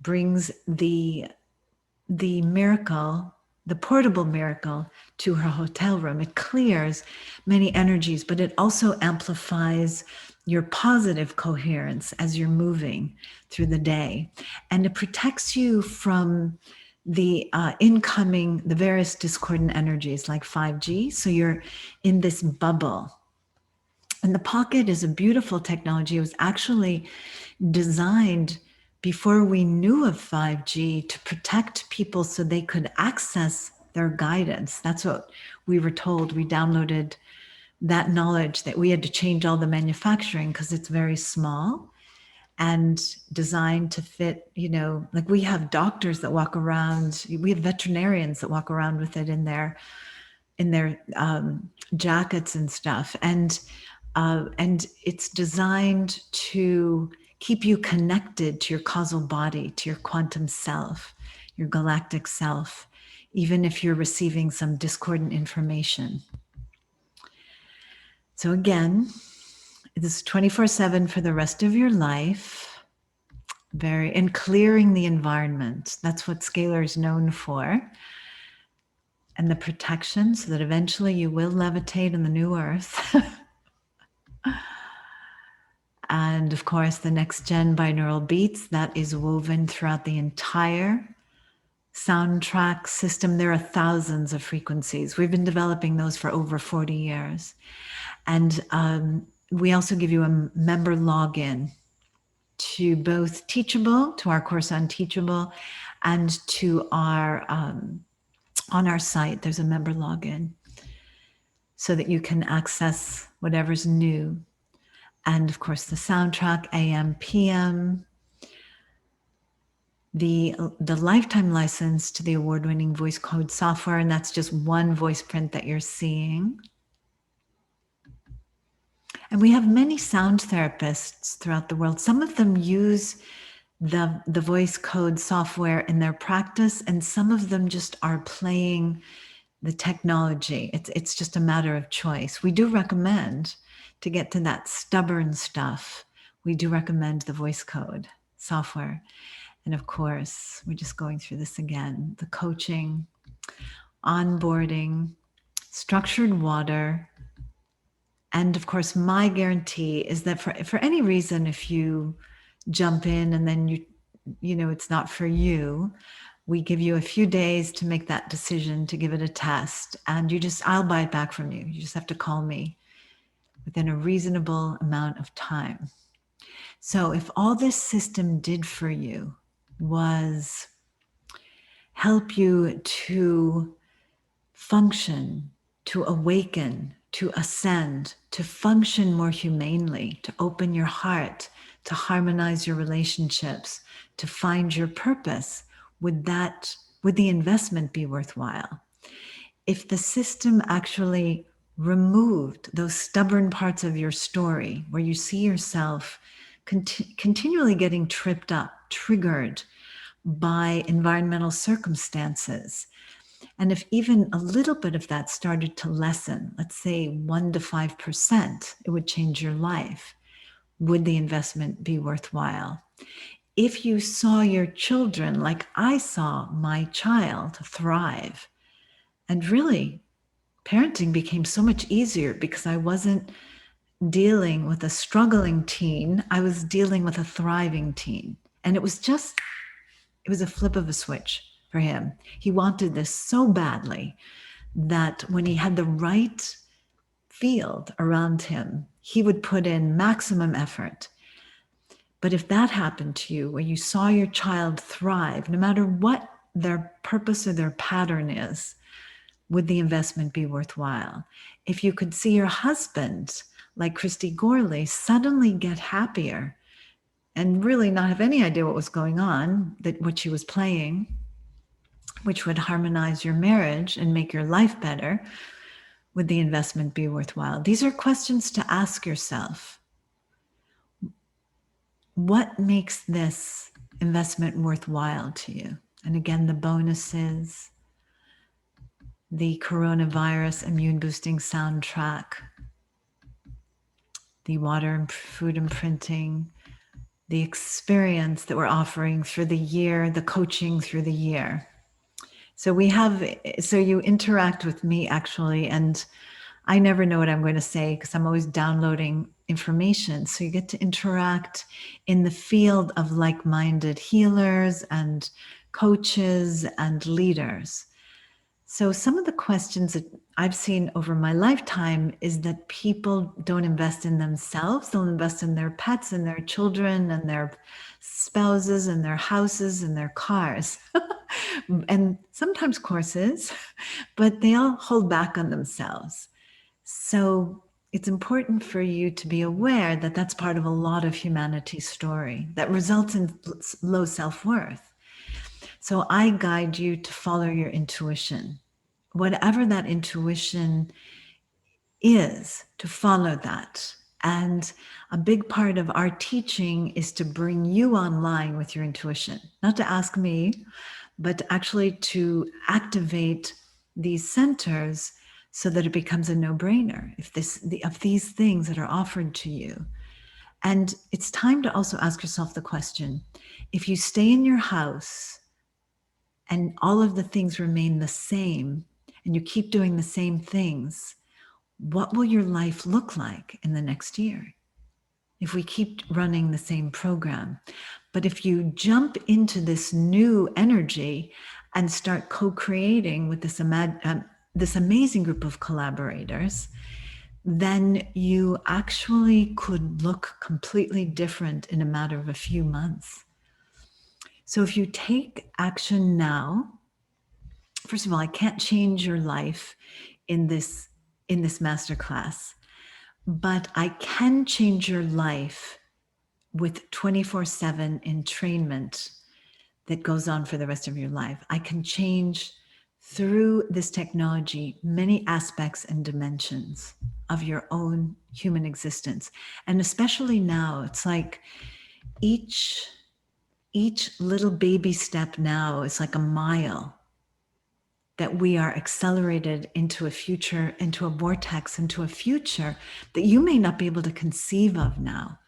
brings the miracle, the portable miracle, to her hotel room. It clears many energies, but it also amplifies your positive coherence as you're moving through the day. And it protects you from the incoming, the various discordant energies like 5G. So you're in this bubble. And the pocket is a beautiful technology. It was actually designed before we knew of 5G to protect people so they could access their guidance. That's what we were told. We downloaded that knowledge that we had to change all the manufacturing because it's very small and designed to fit, like we have doctors that walk around, we have veterinarians that walk around with it in their jackets and stuff. And it's designed to keep you connected to your causal body, to your quantum self, your galactic self, even if you're receiving some discordant information. So again, this is 24/7 for the rest of your life. And clearing the environment. That's what scalar is known for. And the protection so that eventually you will levitate in the new earth. And of course, the next gen binaural beats, that is woven throughout the entire soundtrack system. There are thousands of frequencies. We've been developing those for over 40 years. And we also give you a member login to both Teachable, to our course on Teachable, and to our, on our site, there's a member login so that you can access whatever's new. And of course, the soundtrack, AM, PM, the lifetime license to the award-winning voice code software, and that's just one voice print that you're seeing. And we have many sound therapists throughout the world. Some of them use the voice code software in their practice, and some of them just are playing the technology. It's just a matter of choice. We do recommend, to get to that stubborn stuff, we do recommend the voice code software. And of course, we're just going through this again, the coaching, onboarding, structured water. And of course, my guarantee is that for any reason, if you jump in and then it's not for you, we give you a few days to make that decision, to give it a test. And I'll buy it back from you. You just have to call me within a reasonable amount of time. So if all this system did for you was help you to function, to awaken, to ascend, to function more humanely, to open your heart, to harmonize your relationships, to find your purpose, would the investment be worthwhile? If the system actually removed those stubborn parts of your story where you see yourself continually getting tripped up, triggered by environmental circumstances, and if even a little bit of that started to lessen, let's say 1 to 5%, it would change your life. Would the investment be worthwhile? If you saw your children, like I saw my child, thrive, and really parenting became so much easier because I wasn't dealing with a struggling teen, I was dealing with a thriving teen. And it was a flip of a switch for him. He wanted this so badly that when he had the right field around him, he would put in maximum effort. But if that happened to you, where you saw your child thrive, no matter what their purpose or their pattern is, would the investment be worthwhile? If you could see your husband, like Christy Gorley, suddenly get happier and really not have any idea what was going on, that what she was playing, which would harmonize your marriage and make your life better, would the investment be worthwhile? These are questions to ask yourself. What makes this investment worthwhile to you? And again, the bonuses, the coronavirus immune boosting soundtrack, the water and food imprinting, the experience that we're offering through the year, the coaching through the year. So you interact with me actually, and I never know what I'm going to say because I'm always downloading information. So you get to interact in the field of like-minded healers and coaches and leaders. So some of the questions that I've seen over my lifetime is that people don't invest in themselves. They'll invest in their pets and their children and their spouses and their houses and their cars and sometimes courses, but they all hold back on themselves. So it's important for you to be aware that that's part of a lot of humanity's story that results in low self-worth. So I guide you to follow your intuition. Whatever that intuition is, to follow that. And a big part of our teaching is to bring you online with your intuition, not to ask me, but actually to activate these centers so that it becomes a no-brainer of these things that are offered to you. And it's time to also ask yourself the question, if you stay in your house and all of the things remain the same, and you keep doing the same things, what will your life look like in the next year if we keep running the same program? But if you jump into this new energy and start co-creating with this amazing group of collaborators, then you actually could look completely different in a matter of a few months. So if you take action now, first of all, I can't change your life in this masterclass, but I can change your life with 24/7 entrainment that goes on for the rest of your life. I can change through this technology many aspects and dimensions of your own human existence. And especially now, it's like each little baby step now is like a mile that we are accelerated into a future, into a vortex, into a future that you may not be able to conceive of now.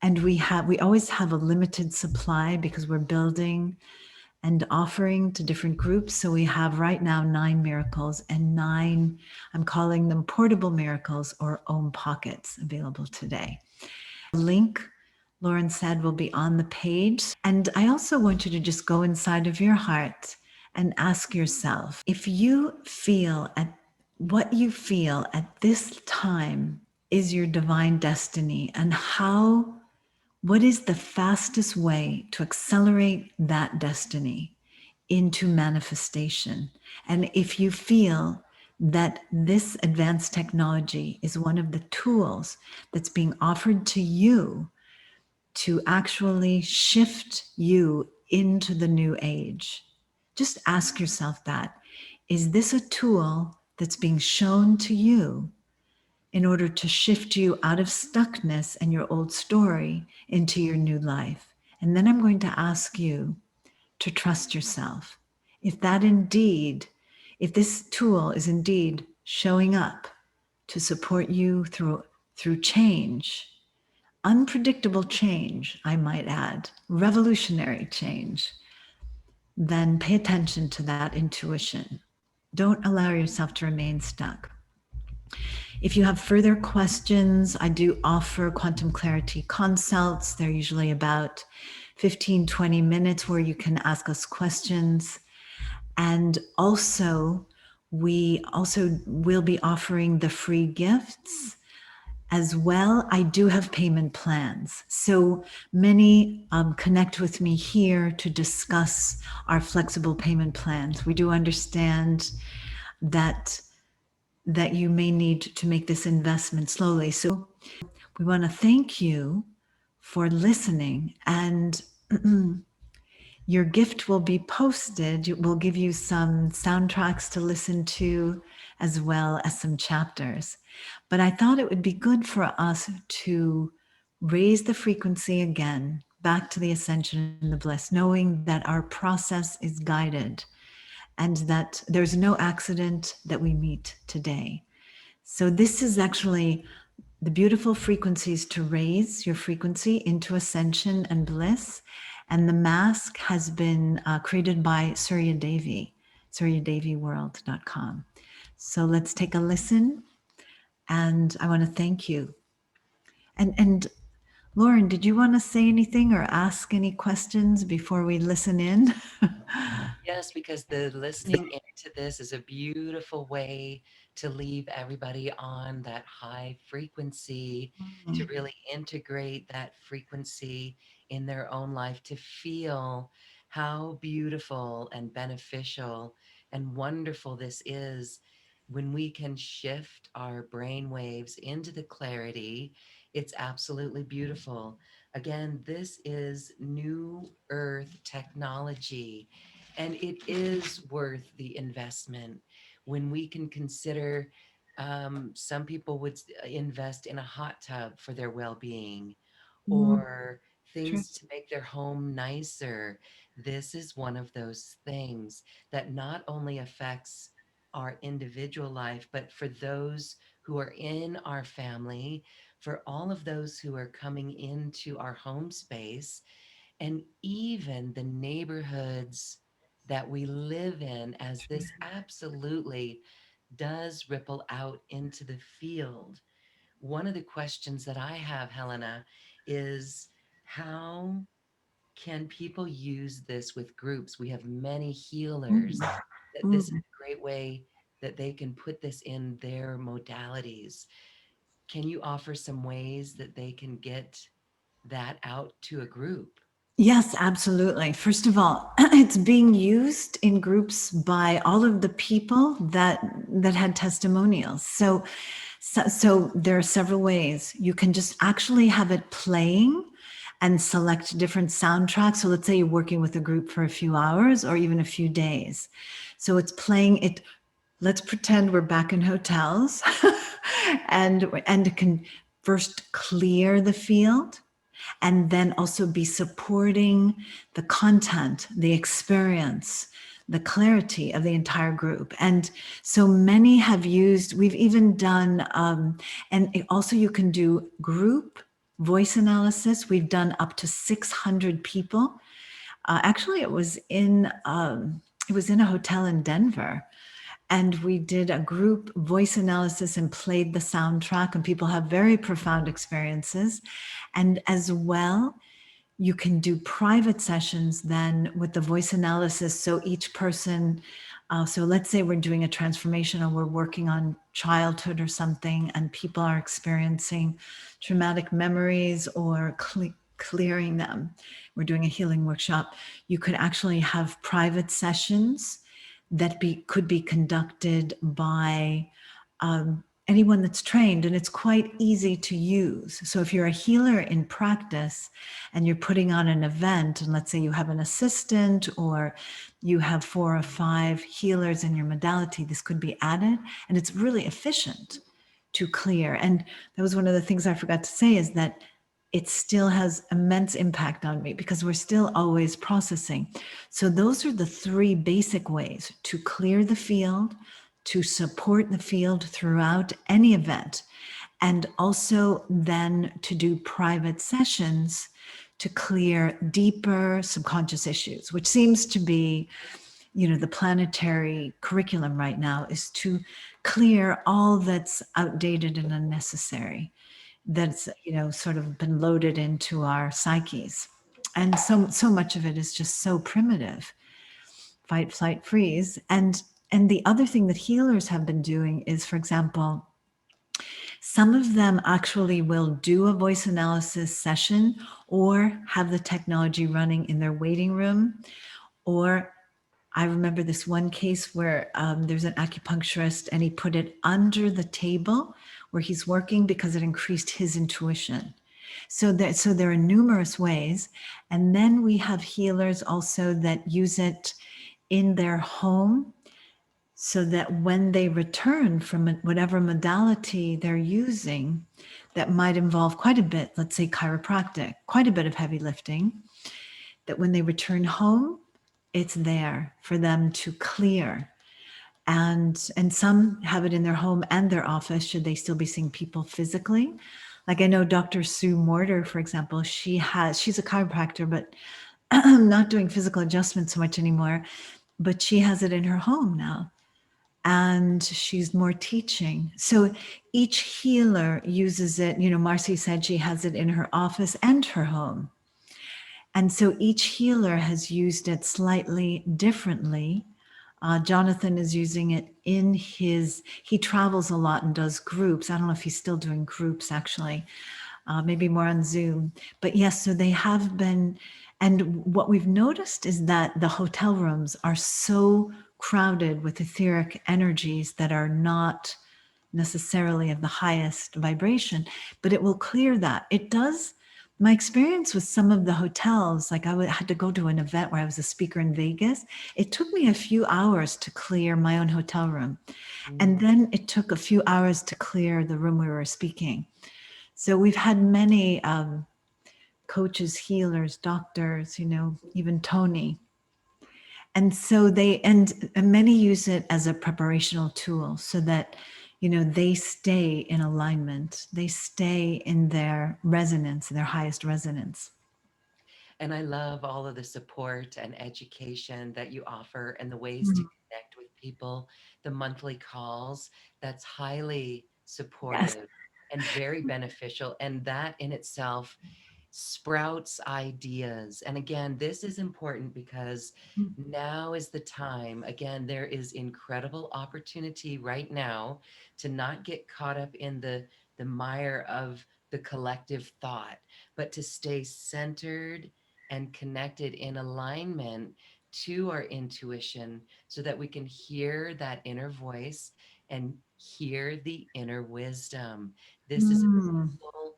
And we always have a limited supply because we're building and offering to different groups. So we have right now 9 miracles and 9, I'm calling them portable miracles or Om pockets available today. The link, Lauren said, will be on the page. And I also want you to just go inside of your heart and ask yourself, if you feel at what you feel at this time is your divine destiny, and what is the fastest way to accelerate that destiny into manifestation? And if you feel that this advanced technology is one of the tools that's being offered to you to actually shift you into the new age, just ask yourself that. Is this a tool that's being shown to you in order to shift you out of stuckness and your old story into your new life? And then I'm going to ask you to trust yourself. If this tool is indeed showing up to support you through change, unpredictable change, I might add, revolutionary change, then pay attention to that intuition. Don't allow yourself to remain stuck. If you have further questions, I do offer quantum clarity consults. They're usually about 15, 20 minutes where you can ask us questions. And also, we also will be offering the free gifts as well. I do have payment plans. So many connect with me here to discuss our flexible payment plans. We do understand that you may need to make this investment slowly. So we want to thank you for listening, and your gift will be posted. We'll give you some soundtracks to listen to as well as some chapters. But I thought it would be good for us to raise the frequency again back to the ascension and the bliss, knowing that our process is guided and that there's no accident that we meet today. So this is actually the beautiful frequencies to raise your frequency into ascension and bliss. And the mask has been created by Surya Devi, suryadeviworld.com. So let's take a listen. And I want to thank you. And Lauren, did you want to say anything or ask any questions before we listen in? Yes, because the listening into this is a beautiful way to leave everybody on that high frequency, to really integrate that frequency in their own life, to feel how beautiful and beneficial and wonderful this is when we can shift our brain waves into the clarity. It's absolutely beautiful. Again, this is new earth technology, and it is worth the investment when we can consider. Some people would invest in a hot tub for their well-being, or things to make their home nicer. This is one of those things that not only affects our individual life, but for those who are in our family, for all of those who are coming into our home space, and even the neighborhoods that we live in, as this absolutely does ripple out into the field. One of the questions that I have, Helena, is how can people use this with groups? We have many healers, that this is a great way that they can put this in their modalities. Can you offer some ways that they can get that out to a group? Yes, absolutely. First of all, it's being used in groups by all of the people that had testimonials. So there are several ways. You can just actually have it playing and select different soundtracks. So let's say you're working with a group for a few hours or even a few days. So it's playing it. Let's pretend we're back in hotels and can first clear the field, and then also be supporting the content, the experience, the clarity of the entire group. And so many have used, we've even done, and also you can do group voice analysis. We've done up to 600 people. Actually, it was in a hotel in Denver. And we did a group voice analysis and played the soundtrack, and people have very profound experiences. And as well, you can do private sessions then with the voice analysis. So each person So let's say we're doing a transformation or we're working on childhood or something, and people are experiencing traumatic memories or clearing them. We're doing a healing workshop. You could actually have private sessions that could be conducted by anyone that's trained, and it's quite easy to use. So if you're a healer in practice and you're putting on an event, and let's say you have an assistant or you have 4 or 5 healers in your modality, this could be added, and it's really efficient to clear. And that was one of the things I forgot to say, is that it still has immense impact on me because we're still always processing. So those are the 3 basic ways to clear the field, to support the field throughout any event, and also then to do private sessions to clear deeper subconscious issues, which seems to be, the planetary curriculum right now, is to clear all that's outdated and unnecessary, that's, sort of been loaded into our psyches. And so much of it is just so primitive. Fight, flight, freeze. And the other thing that healers have been doing is, for example, some of them actually will do a voice analysis session or have the technology running in their waiting room. Or I remember this one case where there's an acupuncturist and he put it under the table where he's working because it increased his intuition. So there are numerous ways. And then we have healers also that use it in their home, so that when they return from whatever modality they're using, that might involve quite a bit, let's say chiropractic, quite a bit of heavy lifting, that when they return home, it's there for them to clear. And some have it in their home and their office, should they still be seeing people physically. Like I know Dr. Sue Morter, for example, she's a chiropractor, but not doing physical adjustments so much anymore, but she has it in her home now. And she's more teaching. So each healer uses it. Marcy said she has it in her office and her home. And so each healer has used it slightly differently. Jonathan is using it he travels a lot and does groups. I don't know if he's still doing groups actually, maybe more on Zoom. But yes, so they have been. And what we've noticed is that the hotel rooms are so crowded with etheric energies that are not necessarily of the highest vibration, but it will clear that. It does. My experience with some of the hotels, like had to go to an event where I was a speaker in Vegas. It took me a few hours to clear my own hotel room. And then it took a few hours to clear the room we were speaking. So we've had many coaches, healers, doctors, even Tony. And so and many use it as a preparational tool so that, they stay in alignment. They stay in their resonance, their highest resonance. And I love all of the support and education that you offer and the ways to connect with people, the monthly calls. That's highly Yes. supportive and very beneficial. And that in itself sprouts ideas. And again, this is important because now is the time. Again, there is incredible opportunity right now to not get caught up in the mire of the collective thought, but to stay centered and connected in alignment to our intuition so that we can hear that inner voice and hear the inner wisdom. This is a beautiful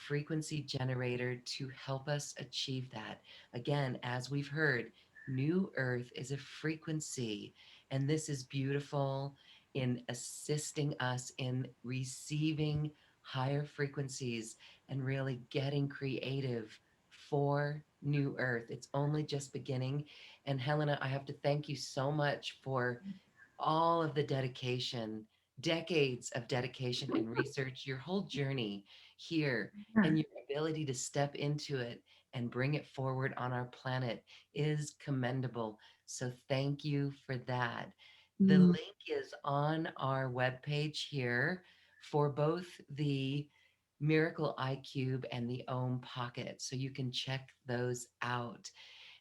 frequency generator to help us achieve that. Again, as we've heard, New Earth is a frequency, and this is beautiful in assisting us in receiving higher frequencies and really getting creative for New Earth. It's only just beginning. And Helena, I have to thank you so much for all of the dedication, decades of dedication and research, your whole journey here, and your ability to step into it and bring it forward on our planet is commendable. So thank you for that. The link is on our webpage here for both the Miracle iQube and the Ohm Pocket. So you can check those out.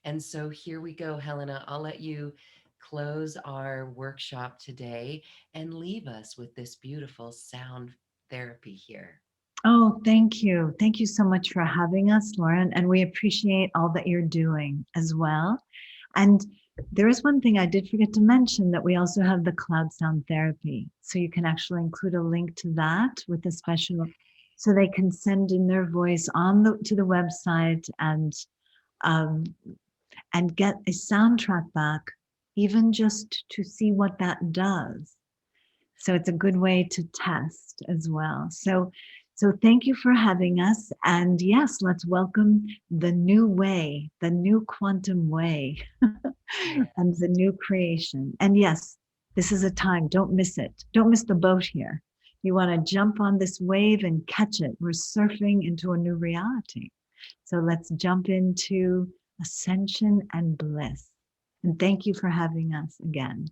And so here we go, Helena. I'll let you close our workshop today and leave us with this beautiful sound therapy here. Oh, thank you. Thank you so much for having us, Lauren. And we appreciate all that you're doing as well. And there is one thing I did forget to mention, that we also have the cloud sound therapy. So you can actually include a link to that with a special, so they can send in their voice to the website um, and get a soundtrack back, even just to see what that does. So it's a good way to test as well. So thank you for having us. And yes, let's welcome the new way, the new quantum way, and the new creation. And yes, this is a time, don't miss it. Don't miss the boat here. You want to jump on this wave and catch it. We're surfing into a new reality. So let's jump into ascension and bliss. And thank you for having us again.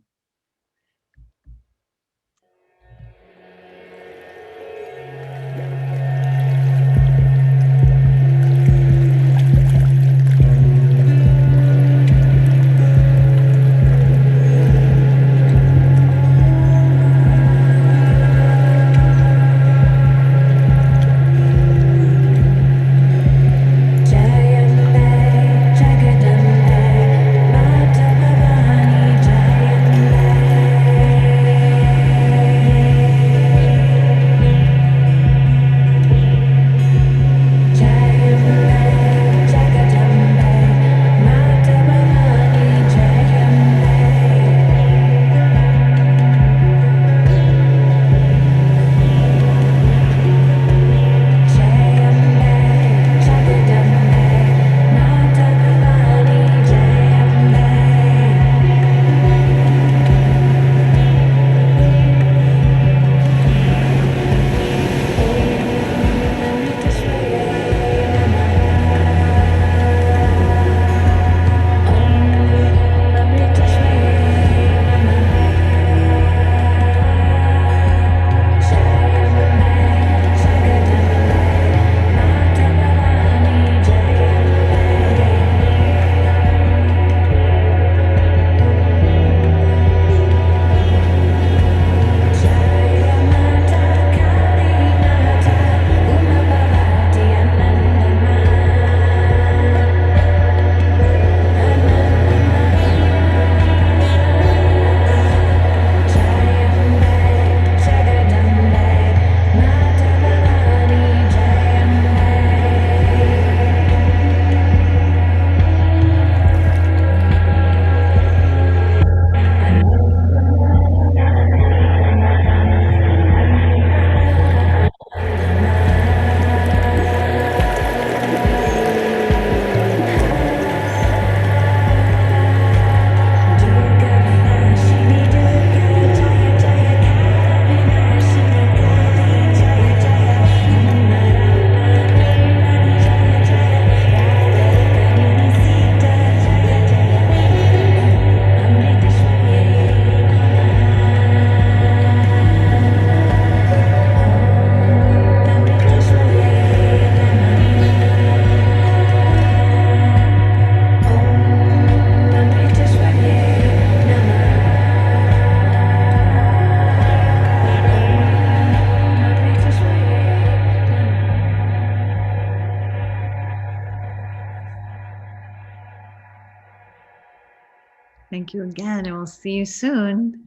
Thank you again, and we'll see you soon.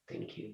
Thank you.